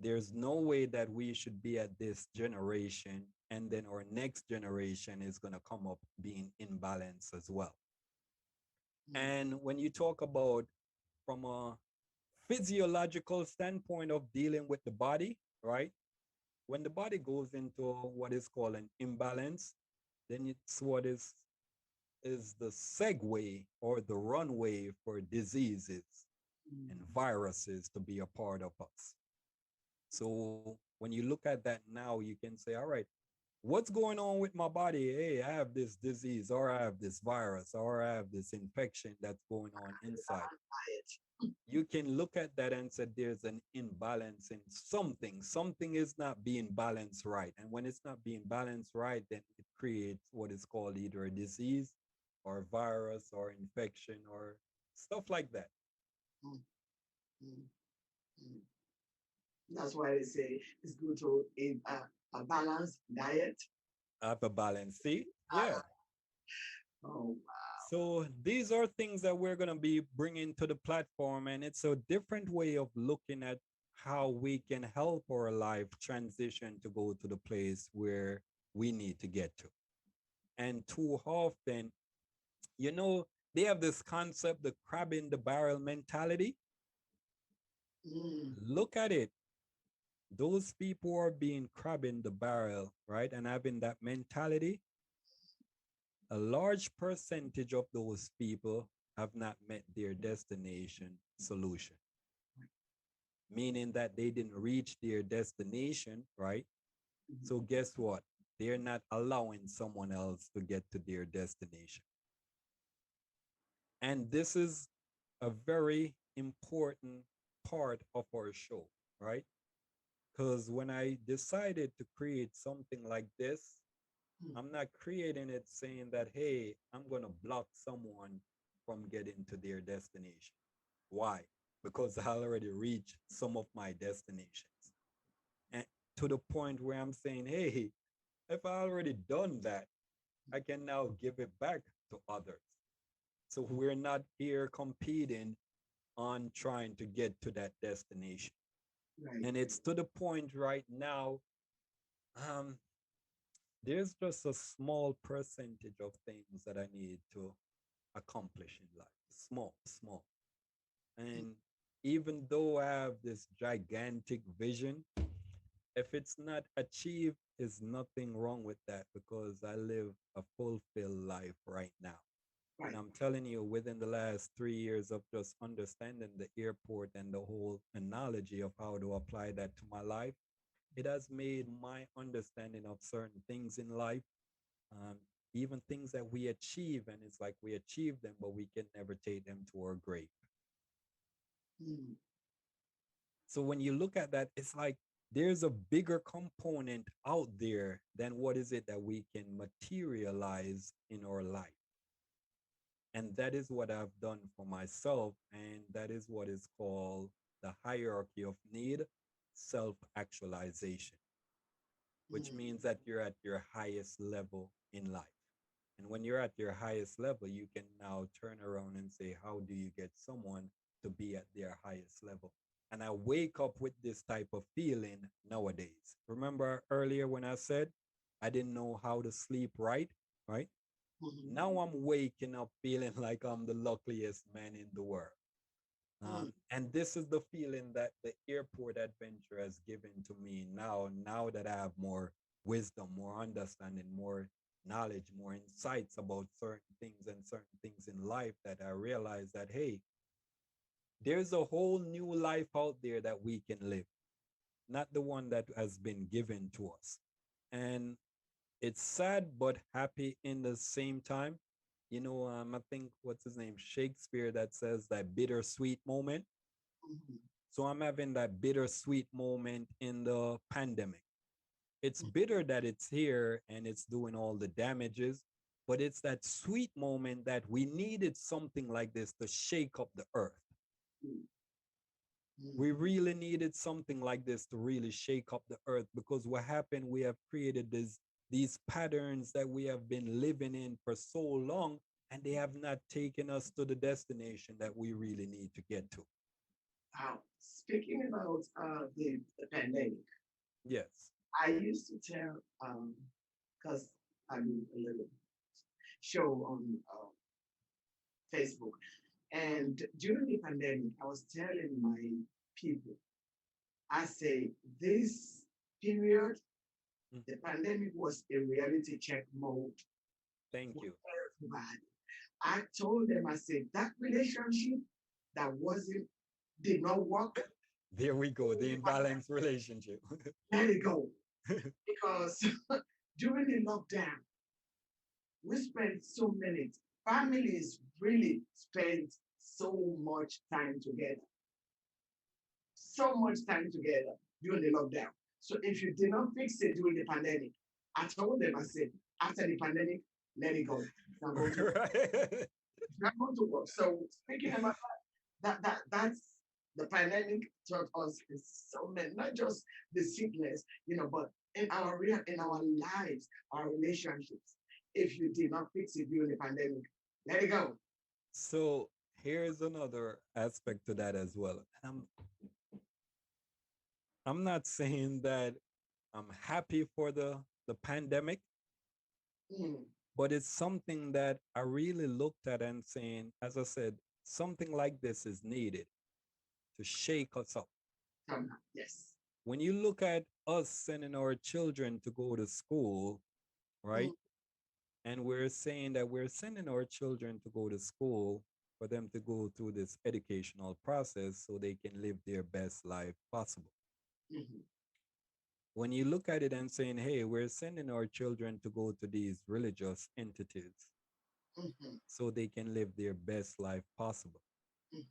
S2: There's no way that we should be at this generation and then our next generation is going to come up being in balance as well.
S3: mm,
S2: And when you talk about from a physiological standpoint of dealing with the body, right? When the body goes into what is called an imbalance, then it's what is the segue or the runway for diseases and
S3: mm.
S2: viruses to be a part of us. So when you look at that now, you can say, all right, what's going on with my body? Hey, I have this disease, or I have this virus, or I have this infection that's going on inside.
S3: Diet.
S2: You can look at that and say there's an imbalance in something. Something is not being balanced right. And when it's not being balanced right, then it creates what is called either a disease or virus or infection or stuff like that.
S3: Mm, mm, mm. That's why they say it's good to eat a balanced diet.
S2: Have a balance. See? Yeah.
S3: Oh, wow.
S2: So these are things that we're going to be bringing to the platform, and it's a different way of looking at how we can help our life transition to go to the place where we need to get to. And too often, you know, they have this concept, the crab in the barrel mentality.
S3: Mm,
S2: Look at it. Those people are being crab in the barrel, right? And having that mentality, a large percentage of those people have not met their destination solution, meaning that they didn't reach their destination, right?
S3: mhm.
S2: So guess what? They're not allowing someone else to get to their destination. And this is a very important part of our show, right? Because when I decided to create something like this,
S3: Mm,
S2: I'm not creating it saying that, hey, I'm going to block someone from getting to their destination. Why? Because I already reached some of my destinations. And to the point where I'm saying, hey, if I already done that, I can now give it back to others. So we're not here competing on trying to get to that destination.
S3: right.
S2: And it's to the point right now, um, there's just a small percentage of things that I need to accomplish in life. Small, small.
S3: Mm,
S2: And even though I have this gigantic vision, if it's not achieved, there's nothing wrong with that because I live a fulfilled life right now. And
S3: right.
S2: I'm telling you, within the last 3 years of just understanding the airport and the whole analogy of how to apply that to my life, it has made my understanding of certain things in life, um, even things that we achieve, and it's like we achieve them, but we can never take them to our grave.
S3: Mm,
S2: So when you look at that, it's like there's a bigger component out there than what is it that we can materialize in our life. And that is what I've done for myself. And that is what is called the hierarchy of need, self actualization, which
S3: Mm,
S2: means that you're at your highest level in life. And when you're at your highest level, you can now turn around and say, how do you get someone to be at their highest level? And I wake up with this type of feeling nowadays. Remember earlier when I said I didn't know how to sleep right? Right?
S3: mm,
S2: Now I'm waking up feeling like I'm the luckiest man in the world.
S3: mm.
S2: And this is the feeling that the airport adventure has given to me now that I have more wisdom, more understanding, more knowledge, more insights about certain things and certain things in life, that I realize that, hey, there's a whole new life out there that we can live, not the one that has been given to us. And it's sad but happy in the same time. I think what's his name, Shakespeare, that says that bittersweet moment.
S3: Mhm.
S2: So I'm having that bittersweet moment in the pandemic. It's bitter that it's here and it's doing all the damages, but it's that sweet moment that we needed something like this to shake up the earth.
S3: Mm,
S2: We
S3: mm.
S2: really needed something like this to really shake up the earth, because what happened, we have created these patterns that we have been living in for so long, and they have not taken us to the destination that we really need to get to.
S3: Speaking about the pandemic,
S2: Yes.
S3: I used to tell, because I do a little show on Facebook, and during the pandemic, I was telling my people, I say, this period,
S2: Mm.
S3: the pandemic was a reality check mode
S2: Thank
S3: for
S2: you.
S3: everybody. I told them, I said, that relationship that did not work,
S2: There we go, the imbalanced relationship.
S3: let it go. Because during the lockdown, we spent so many families really spent so much time together, so much time together during the lockdown. So if you did not fix it during the pandemic, I told them, I said, after the pandemic, let it go. It's not going to work.
S2: Right.
S3: It's not going to work. So speaking about that's the pandemic taught us is so many, not just the sickness, but in our lives, our relationships. If you did not fix it during the pandemic, let it go.
S2: So here's another aspect to that as well. And I'm not saying that I'm happy for the pandemic,
S3: Mm,
S2: but it's something that I really looked at and saying, as I said, something like this is needed to shake us up.
S3: yes.
S2: When you look at us sending our children to go to school,
S3: Mm,
S2: right? And we're saying that we're sending our children to go to school for them to go through this educational process so they can live their best life possible.
S3: mhm,
S2: When you look at it and saying, hey, we're sending our children to go to these religious entities
S3: mhm,
S2: so they can live their best life possible.
S3: mhm,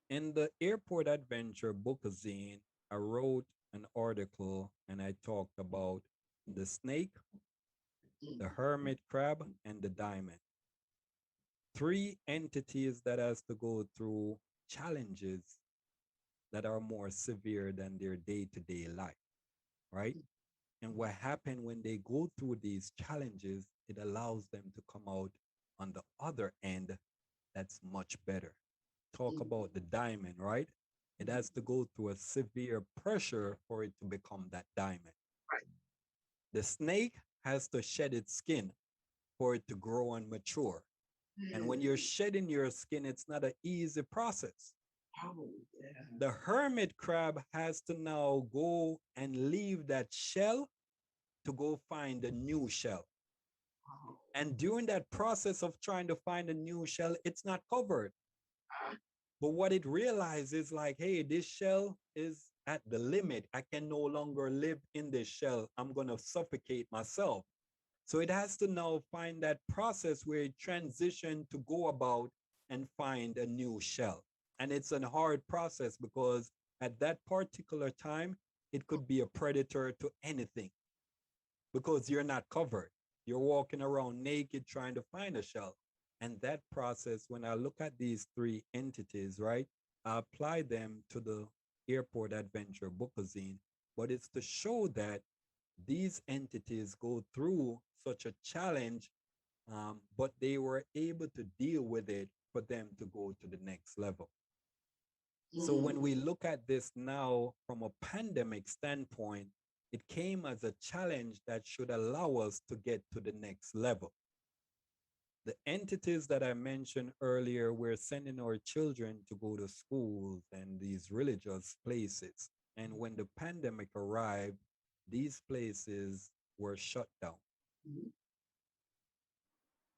S2: In the Airport Adventure Book-A-Zine, I wrote an article and I talked about the snake, the
S3: mhm,
S2: hermit crab, and the diamond. Three entities that has to go through challenges that are more severe than their day-to-day life, right? And what happened when they go through these challenges, it allows them to come out on the other end that's much better. Talk
S3: mhm,
S2: about the diamond, right? It
S3: mhm.
S2: has to go through a severe pressure for it to become that diamond.
S3: Right.
S2: The snake has to shed its skin for it to grow and mature. And when you're
S3: Mm.
S2: shedding your skin, it's not an easy process.
S3: Oh, yeah.
S2: The hermit crab has to now go and leave that shell to go find a new shell.
S3: Oh.
S2: And during that process of trying to find a new shell, it's not covered.
S3: Ah,
S2: But what it realizes is like, hey, this shell is at the limit. I can no longer live in this shell. I'm going to suffocate myself. So it has to now find that process where it transition to go about and find a new shell. And it's a hard process because at that particular time, It could be a predator to anything because you're not covered. You're walking around naked trying to find a shell. And that process, when I look at these three entities, right, I apply them to the airport adventure bookazine, but it's to show that these entities go through such a challenge, but they were able to deal with it for them to go to the next level. So when we look at this now from a pandemic standpoint, it came as a challenge that should allow us to get to the next level. The entities that I mentioned earlier, we're sending our children to go to schools and these religious places. And when the pandemic arrived, these places were shut down,
S3: Mhm.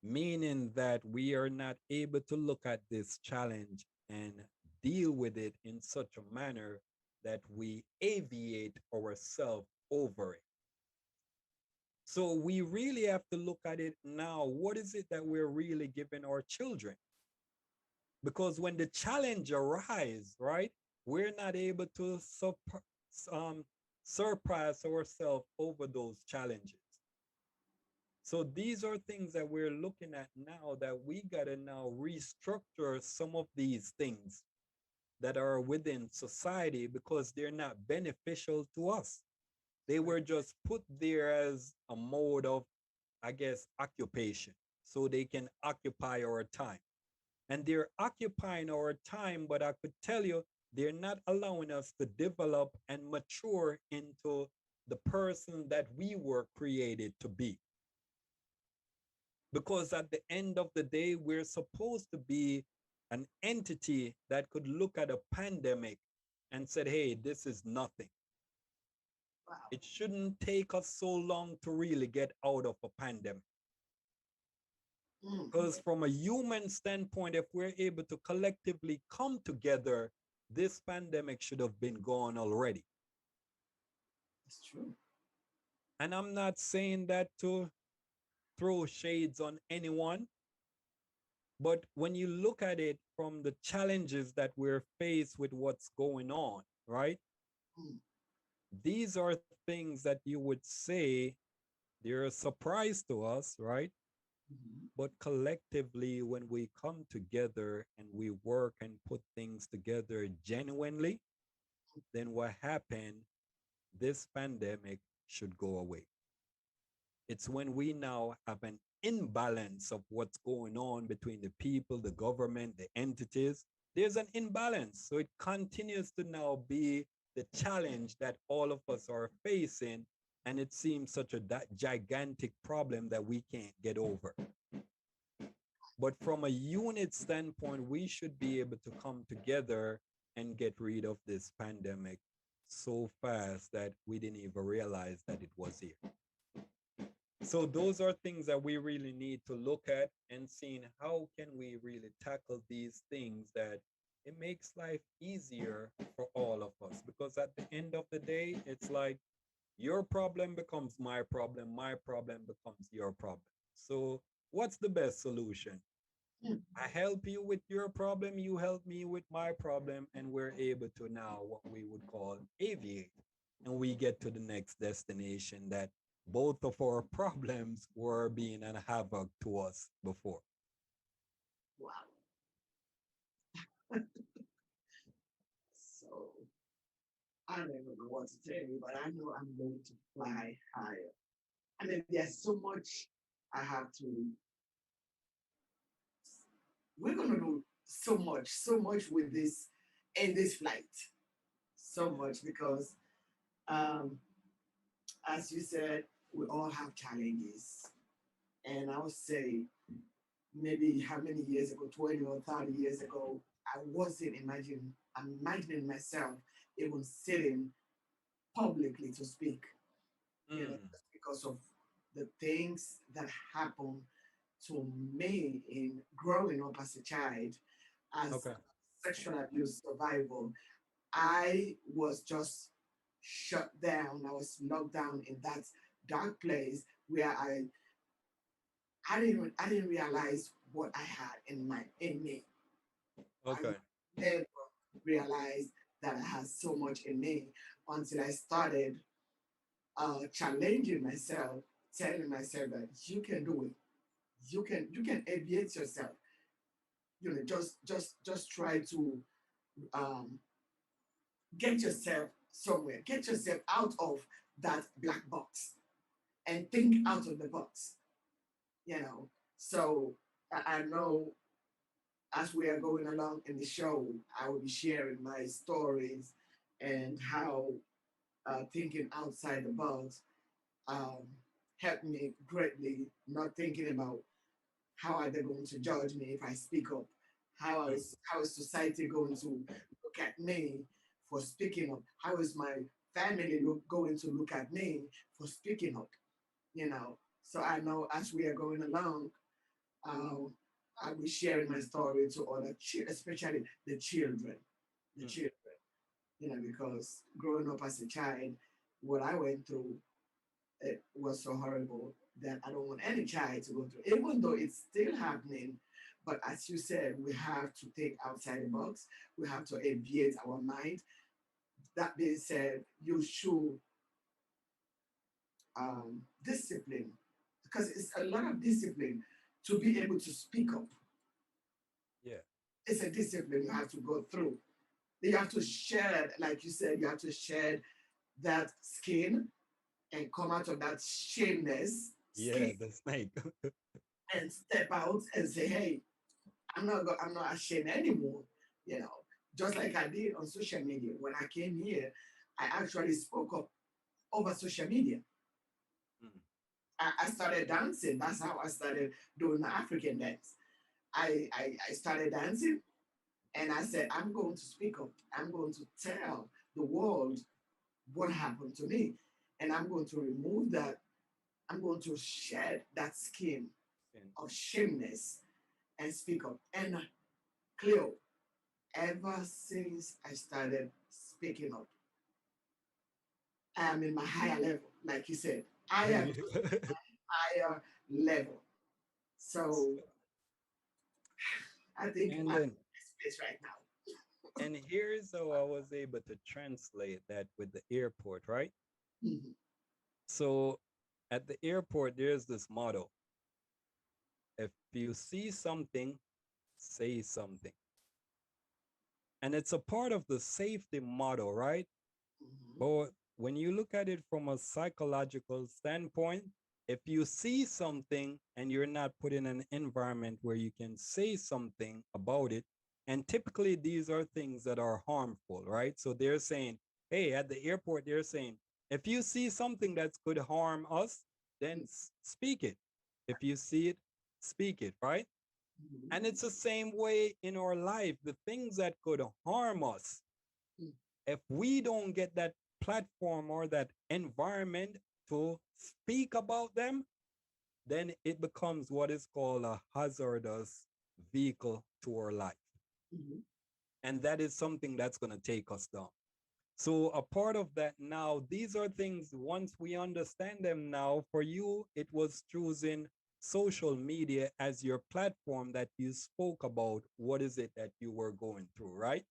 S2: meaning that we are not able to look at this challenge and deal with it in such a manner that we aviate ourselves over it. So we really have to look at it now. What is it that we're really giving our children? Because when the challenge arises, right, we're not able to um, surpass ourselves over those challenges. So these are things that we're looking at now that we got to now restructure some of these things that are within society because they're not beneficial to us. They were just put there as a mode of, I guess, occupation so they can occupy our time. And they're occupying our time, but I could tell you, they're not allowing us to develop and mature into the person that we were created to be. Because at the end of the day, we're supposed to be an entity that could look at a pandemic and said, hey, this is nothing.
S3: Wow.
S2: It shouldn't take us so long to really get out of a pandemic.
S3: Mm.
S2: Because from a human standpoint, if we're able to collectively come together, this pandemic should have been gone already.
S3: It's true.
S2: And I'm not saying that to throw shades on anyone, but when you look at it from the challenges that we're faced with what's going on, right?
S3: Mm.
S2: These are things that you would say they're a surprise to us, right?
S3: Mhm.
S2: But collectively, when we come together and we work and put things together genuinely, then what happened, this pandemic should go away. It's when we now have an imbalance of what's going on between the people, the government, the entities. There's an imbalance. So it continues to now be the challenge that all of us are facing. And it seems such a gigantic problem that we can't get over. But from a unit standpoint, we should be able to come together and get rid of this pandemic so fast that we didn't even realize that it was here. So those are things that we really need to look at and seeing how can we really tackle these things that it makes life easier for all of us. Because at the end of the day, it's like your problem becomes my problem becomes your problem. So what's the best solution?
S3: Mm.
S2: I help you with your problem, you help me with my problem, and we're able to now what we would call aviate. And we get to the next destination that both of our problems were being an havoc to us before.
S3: Wow. So I don't even know what to tell you, but I know I'm going to fly higher. I mean, there's so much I have to. We're gonna do so much with this in this flight, so much because, um, as you said, we all have challenges, and I would say maybe how many years ago, 20 or 30 years ago, I wasn't imagining myself even sitting publicly to speak,
S2: Mm,
S3: just because of the things that happened to me in growing up as a child, as
S2: okay.
S3: sexual abuse survival. I was just shut down. I was locked down in that dark place where I didn't realize what I had in me. I
S2: Okay.
S3: never realized that I had so much in me until I started challenging myself, telling myself that you can do it. You can aviate yourself. Just try to um, get yourself somewhere. Get yourself out of that black box and think out of the box. You know. So I know as we are going along in the show, I will be sharing my stories and how thinking outside the box um, helped me greatly. Not thinking about how are they going to judge me if I speak up? How is society going to look at me for speaking up? How is my family going to look at me for speaking up? You know, so I know as we are going along, um, I'll be sharing my story to other, especially the children, the
S2: Mm.
S3: children. Because growing up as a child, what I went through, it was so horrible that I don't want any child to go through, even though it's still happening. But as you said, we have to think outside the box. We have to aviate our mind. That being said, you should discipline, because it's a lot of discipline to be able to speak up.
S2: Yeah.
S3: It's a discipline you have to go through. You have to shed, like you said, you have to shed that skin and come out of that shameless
S2: Yeah,
S3: skin
S2: the snake.
S3: and step out and say, "Hey, I'm not ashamed anymore." You know, just like I did on social media. When I came here, I actually spoke up over social media.
S2: Mm.
S3: I started dancing. That's how I started doing my African dance. I started dancing and I said, I'm going to speak up. I'm going to tell the world what happened to me. And I'm going to remove that. I'm going to shed that skin
S2: And
S3: of shameness and speak up. And Cleo, ever since I started speaking up, I am in my higher level. Like you said, I am higher level. So I think
S2: and
S3: I'm in
S2: then
S3: this place right now.
S2: and here's how I was able to translate that with the airport, right?
S3: Mhm.
S2: So at the airport, there's this motto: if you see something, say something. And it's a part of the safety model, right?
S3: Mhm.
S2: But when you look at it from a psychological standpoint, if you see something and you're not put in an environment where you can say something about it, and typically these are things that are harmful, right? So they're saying, hey, at the airport, they're saying, if you see something that could harm us, then speak it. If you see it, speak it, right?
S3: Mhm.
S2: And it's the same way in our life. The things that could harm us,
S3: Mhm.
S2: if we don't get that platform or that environment to speak about them, then it becomes what is called a hazardous vehicle to our life.
S3: Mhm.
S2: And that is something that's going to take us down. So, a part of that now, these are things, once we understand them now, for you, it was choosing social media as your platform that you spoke about what is it that you were going through, right?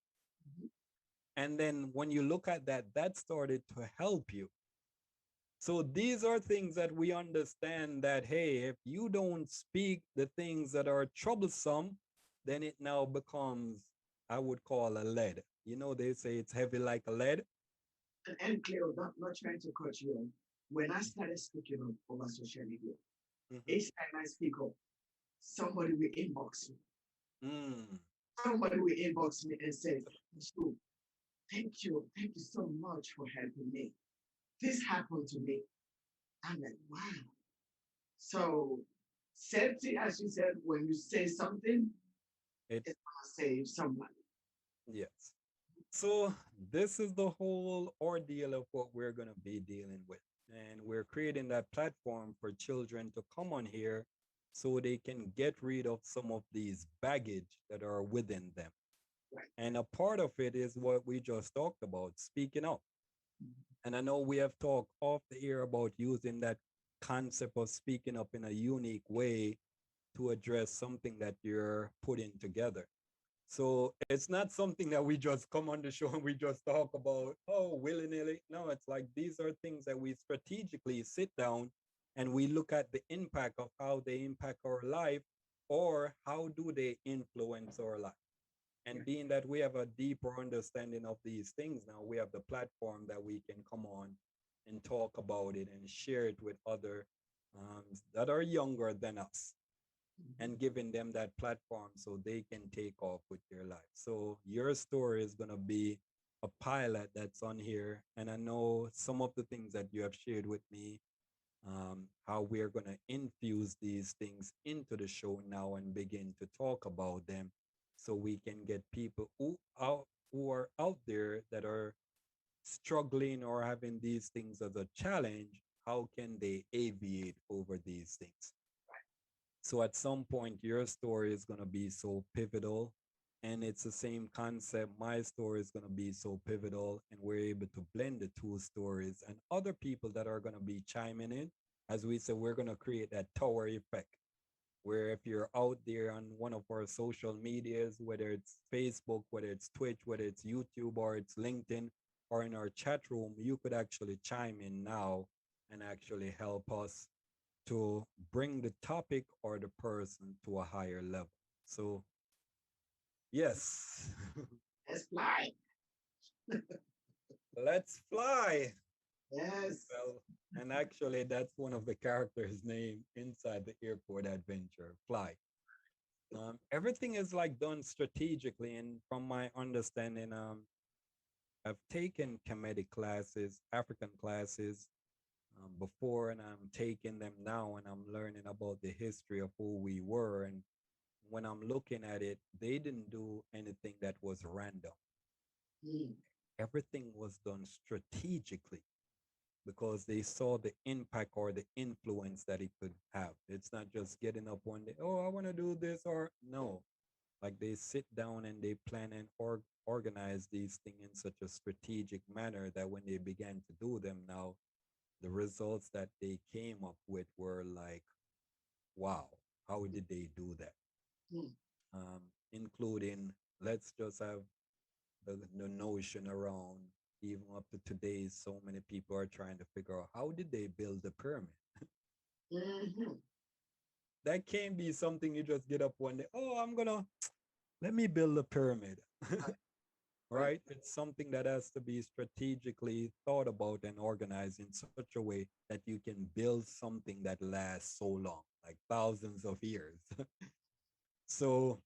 S3: Mhm.
S2: And then when you look at that, that started to help you. So these are things that we understand that, hey, if you don't speak the things that are troublesome, then it now becomes, I would call a lead. You know, they say it's heavy like a lead.
S3: And Cleo, not trying to cut you off. When I started speaking up over social media,
S2: Mhm.
S3: each time I speak up, somebody will inbox me.
S2: Mm.
S3: Somebody will inbox me and say, "So, thank you so much for helping me. This happened to me." I'm like, wow. So safety, as you said, when you say something,
S2: It,
S3: it's gonna save somebody.
S2: yes. So this is the whole ordeal of what we're going to be dealing with. And we're creating that platform for children to come on here so they can get rid of some of these baggage that are within them.
S3: Right.
S2: And a part of it is what we just talked about, speaking up. And I know we have talked off the air about using that concept of speaking up in a unique way to address something that you're putting together. So it's not something that we just come on the show and we just talk about, oh, willy-nilly. No, it's like these are things that we strategically sit down and we look at the impact of how they impact our life or how do they influence our life.
S3: Yeah.
S2: And being that we have a deeper understanding of these things now, we have the platform that we can come on and talk about it and share it with other that are younger than us
S3: Mhm.
S2: and giving them that platform so they can take off with their life. So your story is going to be a pilot that's on here. And I know some of the things that you have shared with me, how we're going to infuse these things into the show now and begin to talk about them so we can get people who are out there that are struggling or having these things as a challenge. How can they aviate over these things? So at some point, your story is going to be so pivotal. And it's the same concept. My story is going to be so pivotal. And we're able to blend the two stories and other people that are going to be chiming in. As we said, we're going to create that tower effect where if you're out there on one of our social medias, whether it's Facebook, whether it's Twitch, whether it's YouTube or it's LinkedIn or in our chat room, you could actually chime in now and actually help us to bring the topic or the person to a higher level. So, yes,
S3: Let's fly.
S2: let's fly.
S3: Yes.
S2: Well, and actually, that's one of the characters' name inside the airport adventure, Fly. Everything is like done strategically, and from my understanding, I've taken comedic classes, African classes before, and I'm taking them now, and I'm learning about the history of who we were. And when I'm looking at it, they didn't do anything that was random.
S3: Mm.
S2: Everything was done strategically because they saw the impact or the influence that it could have. It's not just getting up one day, oh, I want to do this, or no. Like they sit down and they plan and organize these things in such a strategic manner that when they began to do them now, the results that they came up with were like, wow, how did they do that?
S3: Mm.
S2: Including, let's just have the notion around even up to today, so many people are trying to figure out how did they build the pyramid.
S3: Mhm.
S2: That can't be something you just get up one day, oh, I'm gonna let me build a pyramid.
S3: Right.
S2: Right, it's something that has to be strategically thought about and organized in such a way that you can build something that lasts so long, like thousands of years. So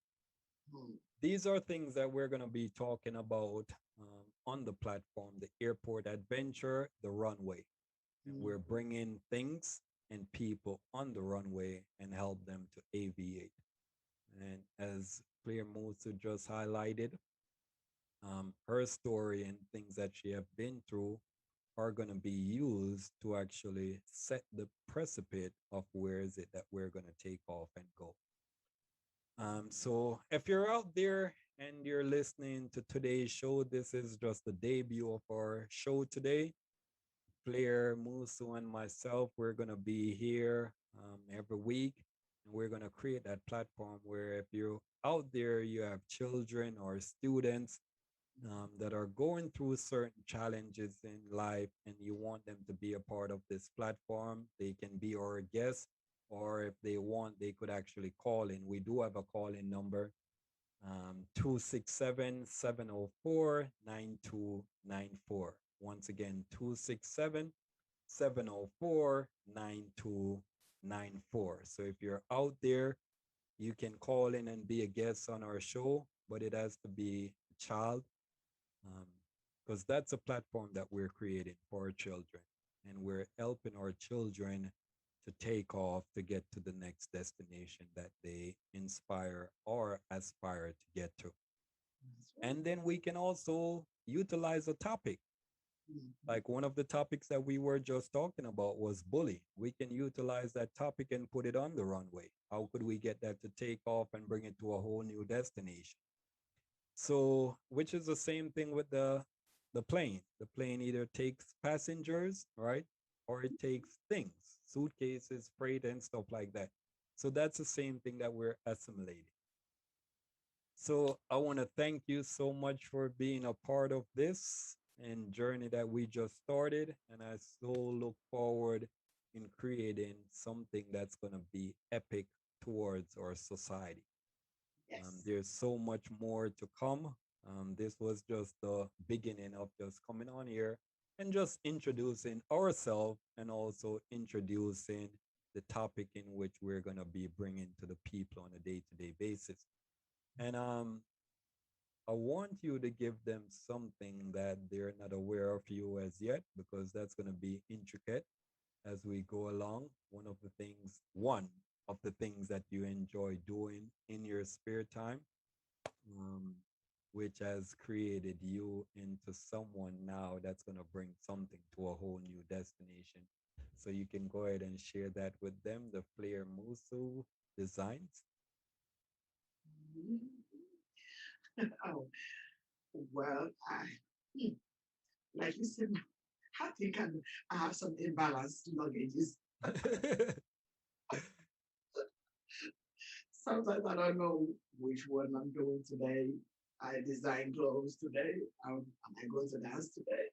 S3: Mm.
S2: these are things that we're going to be talking about on the platform, the airport adventure, the runway. And
S3: Mm.
S2: we're bringing things and people on the runway and help them to aviate. And as Claire Musa just highlighted, her story and things that she have been through are going to be used to actually set the precipice of where is it that we're going to take off and go. So if you're out there and you're listening to today's show, this is just the debut of our show today. Claire, Musu, and myself, we're going to be here every week. And we're going to create that platform where if you're out there, you have children or students that are going through certain challenges in life and you want them to be a part of this platform, they can be our guest, or if they want, they could actually call in. We do have a call in number 267 Once again, 267-704-9294. So if you're out there, you can call in and be a guest on our show, but it has to be a child because that's a platform that we're creating for our children. And we're helping our children to take off to get to the next destination that they inspire or aspire to get to.
S3: That's right.
S2: And then we can also utilize a topic.
S3: Mm.
S2: Like one of the topics that we were just talking about was bully. We can utilize that topic and put it on the runway. How could we get that to take off and bring it to a whole new destination? So, which is the same thing with the plane. The plane either takes passengers, right, or it takes things, suitcases, freight, and stuff like that. So that's the same thing that we're assimilating. So I want to thank you so much for being a part of this and journey that we just started. And I so look forward in creating something that's going to be epic towards our society.
S3: Yes.
S2: There's so much more to come. This was just the beginning of just coming on here and just introducing ourselves and also introducing the topic in which we're going to be bringing to the people on a day-to-day basis. And I want you to give them something that they're not aware of you as yet, because that's going to be intricate as we go along. One of the things that you enjoy doing in your spare time, um, which has created you into someone now that's going to bring something to a whole new destination. So you can go ahead and share that with them, the Flair Musu designs.
S3: Oh, well, hmm, like you said, I think I have some imbalanced luggages. Sometimes I don't know which one I'm doing today. I design clothes today. Am I going to dance today?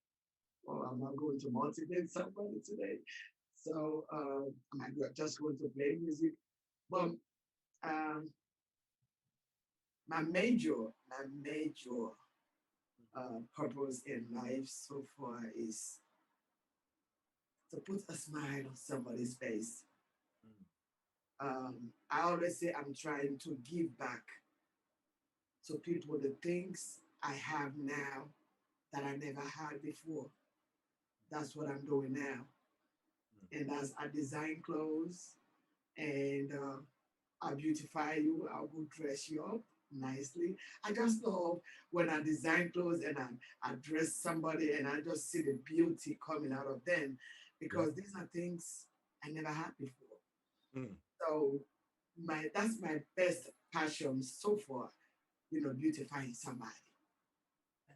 S3: Or am I going to motivate somebody today? So am I just going to play music? But um, my major purpose in life so far is to put a smile on somebody's face.
S2: Mm,
S3: I always say I'm trying to give back to people the things I have now that I never had before. That's what I'm doing now.
S2: mm.
S3: And as I design clothes and I'll beautify you, I'll go dress you up nicely. I just love when I design clothes and I dress somebody and I just see the beauty coming out of them
S2: Yeah.
S3: because these are things I never had before.
S2: Mm.
S3: So that's my best passion so far, beautifying somebody.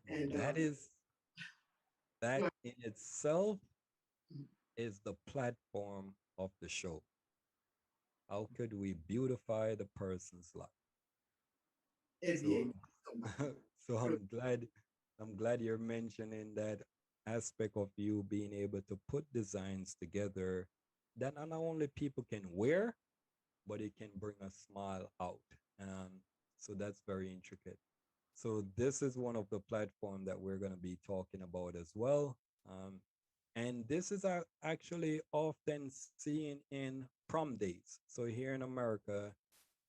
S3: And
S2: That is that in itself is the platform of the show. How could we beautify the person's life? So,
S3: aviate somebody.
S2: so I'm glad you're mentioning that aspect of you being able to put designs together that not only people can wear, but it can bring a smile out. So that's very intricate. So this is one of the platform that we're going to be talking about as well. Um, and this is actually often seen in prom days. So here in America,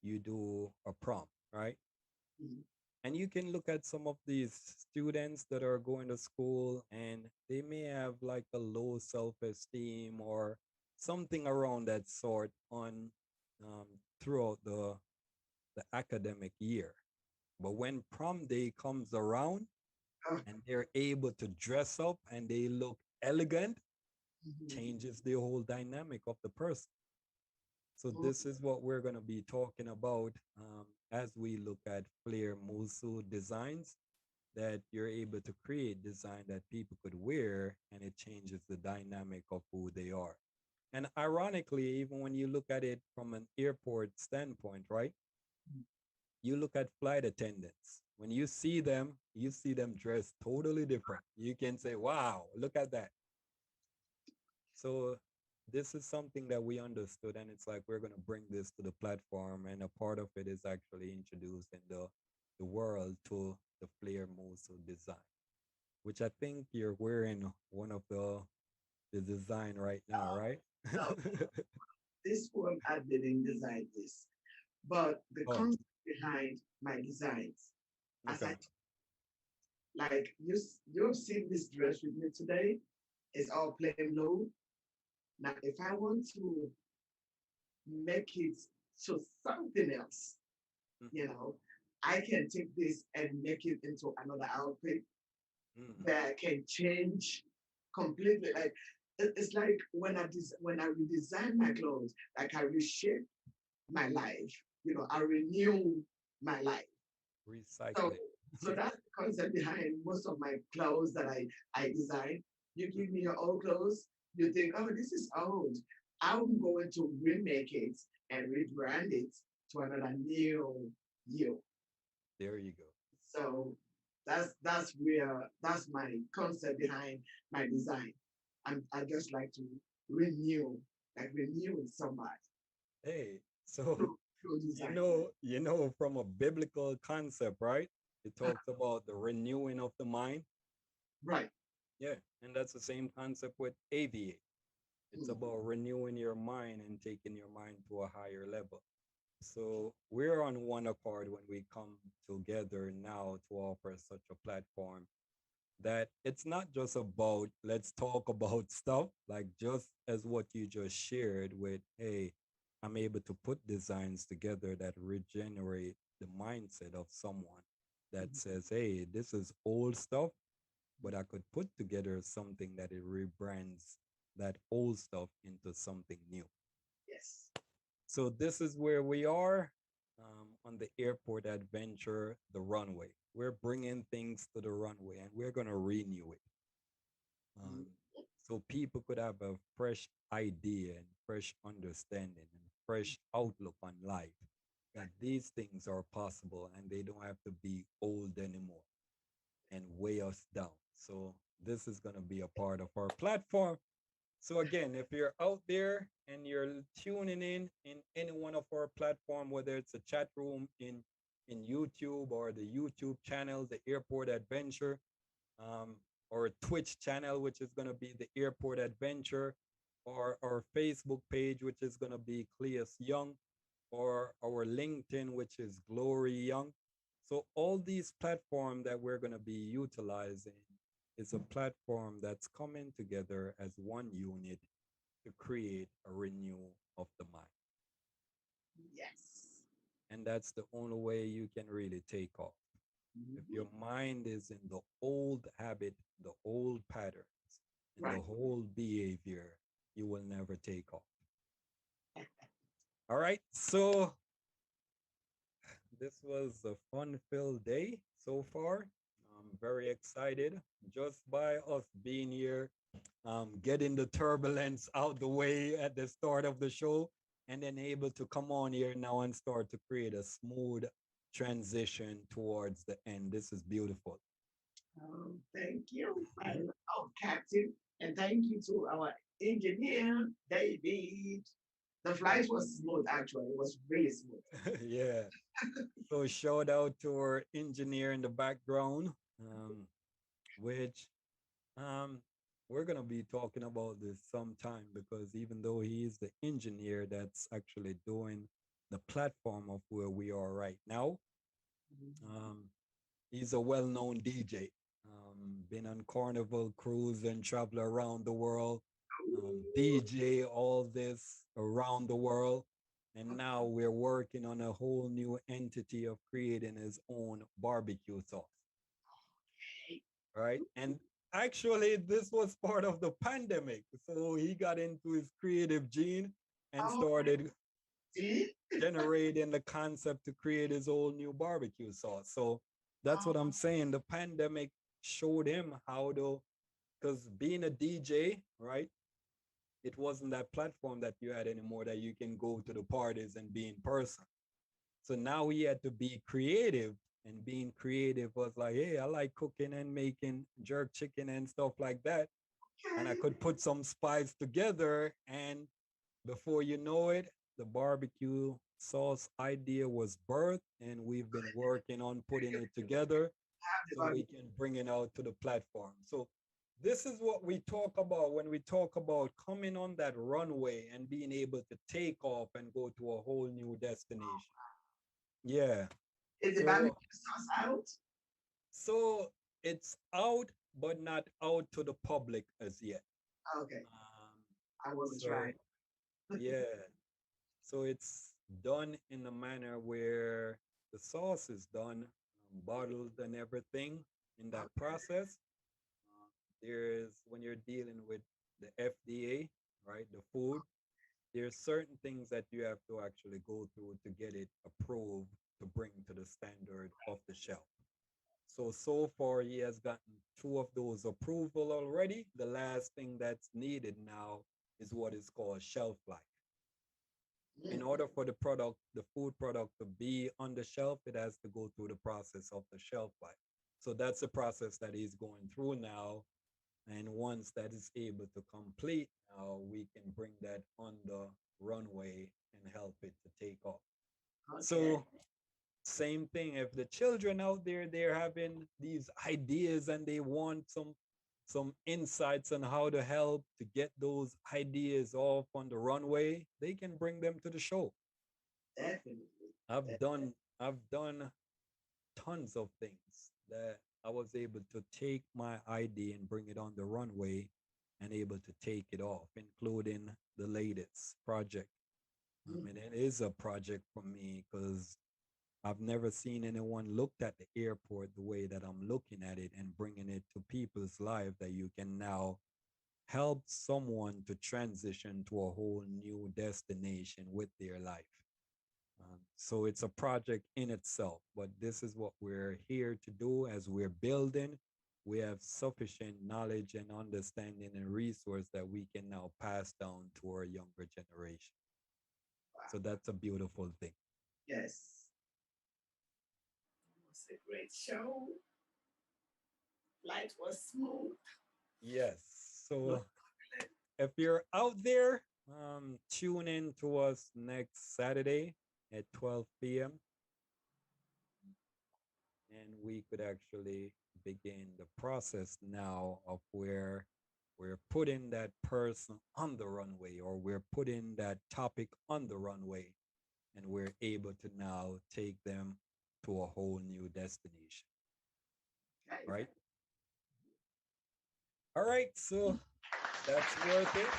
S2: you do a prom, right?
S3: Mhm.
S2: And you can look at some of these students that are going to school and they may have like a low self-esteem or something around that sort on um, throughout the academic year. But when prom day comes around
S3: Ah,
S2: and they're able to dress up and they look elegant,
S3: mhm.
S2: changes the whole dynamic of the person. So
S3: Oh,
S2: this is what we're going to be talking about as we look at Flair Musu designs, that you're able to create design that people could wear and it changes the dynamic of who they are. And ironically, even when you look at it from an airport standpoint, right? You look at flight attendants. When you see them dressed totally different. You can say, wow, look at that. So this is something that we understood, and it's like we're going to bring this to the platform, and a part of it is actually introducing the world to the Flair Muso design, which I think you're wearing one of the design right now, right?
S3: no, this one I didn't design this, but the
S2: Oh,
S3: concept behind my designs, as
S2: okay.
S3: I like you've seen this dress with me today, it's all plain blue. Now, if I want to make it to something else, you
S2: Mm-hmm.
S3: know, I can take this and make it into another outfit
S2: Mm-hmm.
S3: that can change completely. Like it's like when I redesign my clothes, like I reshape my life. I renew my life. So
S2: Recycling.
S3: so that's the concept behind most of my clothes that I design. You give me your old clothes, you think, oh, this is old. I'm going to remake it and rebrand it to another new you.
S2: There you go.
S3: So that's my concept behind my design. I just like to renew, like renewing somebody
S2: Hey, so
S3: through design.
S2: from a biblical concept, right? It talks about the renewing of the mind.
S3: Right.
S2: Yeah, and that's the same concept with aviate. It's
S3: Mm.
S2: about renewing your mind and taking your mind to a higher level. So we're on one accord when we come together now to offer such a platform that it's not just about let's talk about stuff, like just as what you just shared with, hey, I'm able to put designs together that regenerate the mindset of someone that
S3: Mhm.
S2: says, hey, this is old stuff, but I could put together something that it rebrands that old stuff into something new.
S3: Yes.
S2: So this is where we are, on the airport adventure, the runway. We're bringing things to the runway and we're going to renew it.
S3: Mhm.
S2: Um, so people could have a fresh idea and fresh understanding and fresh outlook on life, that these things are possible and they don't have to be old anymore and weigh us down. So this is going to be a part of our platform. So again, if you're out there and you're tuning in any one of our platform, whether it's a chat room in YouTube or the YouTube channel, the Airport Adventure, um, or a Twitch channel, which is going to be the Airport Adventure, or our Facebook page, which is going to be Cleus Young, or our LinkedIn, which is Glory Young. So all these platforms that we're going to be utilizing is a platform that's coming together as one unit to create a renewal of the mind.
S3: Yes.
S2: And that's the only way you can really take off. If
S3: Mhm.
S2: your mind is in the old habit, the old patterns, and the
S3: Right.
S2: whole behavior, you will never take off. All right. So this was a fun filled day so far. I'm very excited just by us being here, getting the turbulence out the way at the start of the show, and then able to come on here now and start to create a smooth transition towards the end. This is beautiful.
S3: Thank you, my love, Captain. And thank you to our engineer, David. The flight was smooth, actually. It was really smooth.
S2: Yeah. So shout out to our engineer in the background, which um, we're gonna be talking about this sometime, because even though he is the engineer that's actually doing the platform of where we are right now, um, he's a well-known DJ. Been on Carnival cruise and travel around the world, DJ all this around the world, and now we're working on a whole new entity of creating his own barbecue sauce, right? And actually, this was part of the pandemic. So he got into his creative gene and
S3: Oh,
S2: started
S3: see?
S2: generating the concept to create his own new barbecue sauce. So that's
S3: Oh,
S2: what I'm saying. The pandemic showed him how to, because being a DJ, right? It wasn't that platform that you had anymore that you can go to the parties and be in person. So now he had to be creative, and being creative was like, hey, I like cooking and making jerk chicken and stuff like that. And I
S3: okay.
S2: could put some spice together. And before you know it, the barbecue sauce idea was birthed. And we've been working on putting it together
S3: Have the
S2: so we
S3: barbecue.
S2: can bring it out to the platform. So this is what we talk about when we talk about coming on that runway and being able to take off and go to a whole new destination. Yeah.
S3: Is the barbecue
S2: So
S3: sauce out?
S2: so it's out, but not out to the public as yet.
S3: Okay.
S2: Um,
S3: I want to try.
S2: so yeah. So it's done in a manner where the sauce is done, bottled and everything in that
S3: Okay.
S2: process. There's when you're dealing with the FDA, right? The food, there's certain things that you have to actually go through to get it approved to bring to the standard of the shelf. So far he has gotten two of those approval already. The last thing that's needed now is what is called shelf life. In
S3: Mm.
S2: order for the product, the food product to be on the shelf, it has to go through the process of the shelf life. So that's the process that he's going through now. And once that is able to complete, now we can bring that on the runway and help it to take off.
S3: Okay.
S2: So same thing, if the children out there, they're having these ideas and they want some insights on how to help to get those ideas off on the runway, they can bring them to the show.
S3: Definitely.
S2: I've done tons of things that I was able to take my idea and bring it on the runway and able to take it off, including the latest project. I
S3: Mm.
S2: mean, it is a project for me because I've never seen anyone looked at the airport the way that I'm looking at it and bringing it to people's life that you can now help someone to transition to a whole new destination with their life. So it's a project in itself, but this is what we're here to do as we're building. We have sufficient knowledge and understanding and resource that we can now pass down to our younger generation. So
S3: Wow.
S2: that's a beautiful thing.
S3: Yes. It was a great show. Flight was smooth.
S2: Yes.
S3: No
S2: So
S3: turbulence.
S2: if you're out there, tune in to us next Saturday at 12 p.m. and we could actually begin the process now of where we're putting that person on the runway or we're putting that topic on the runway and we're able to now take them to a whole new destination,
S3: Okay.
S2: right? All right, so that's worth it.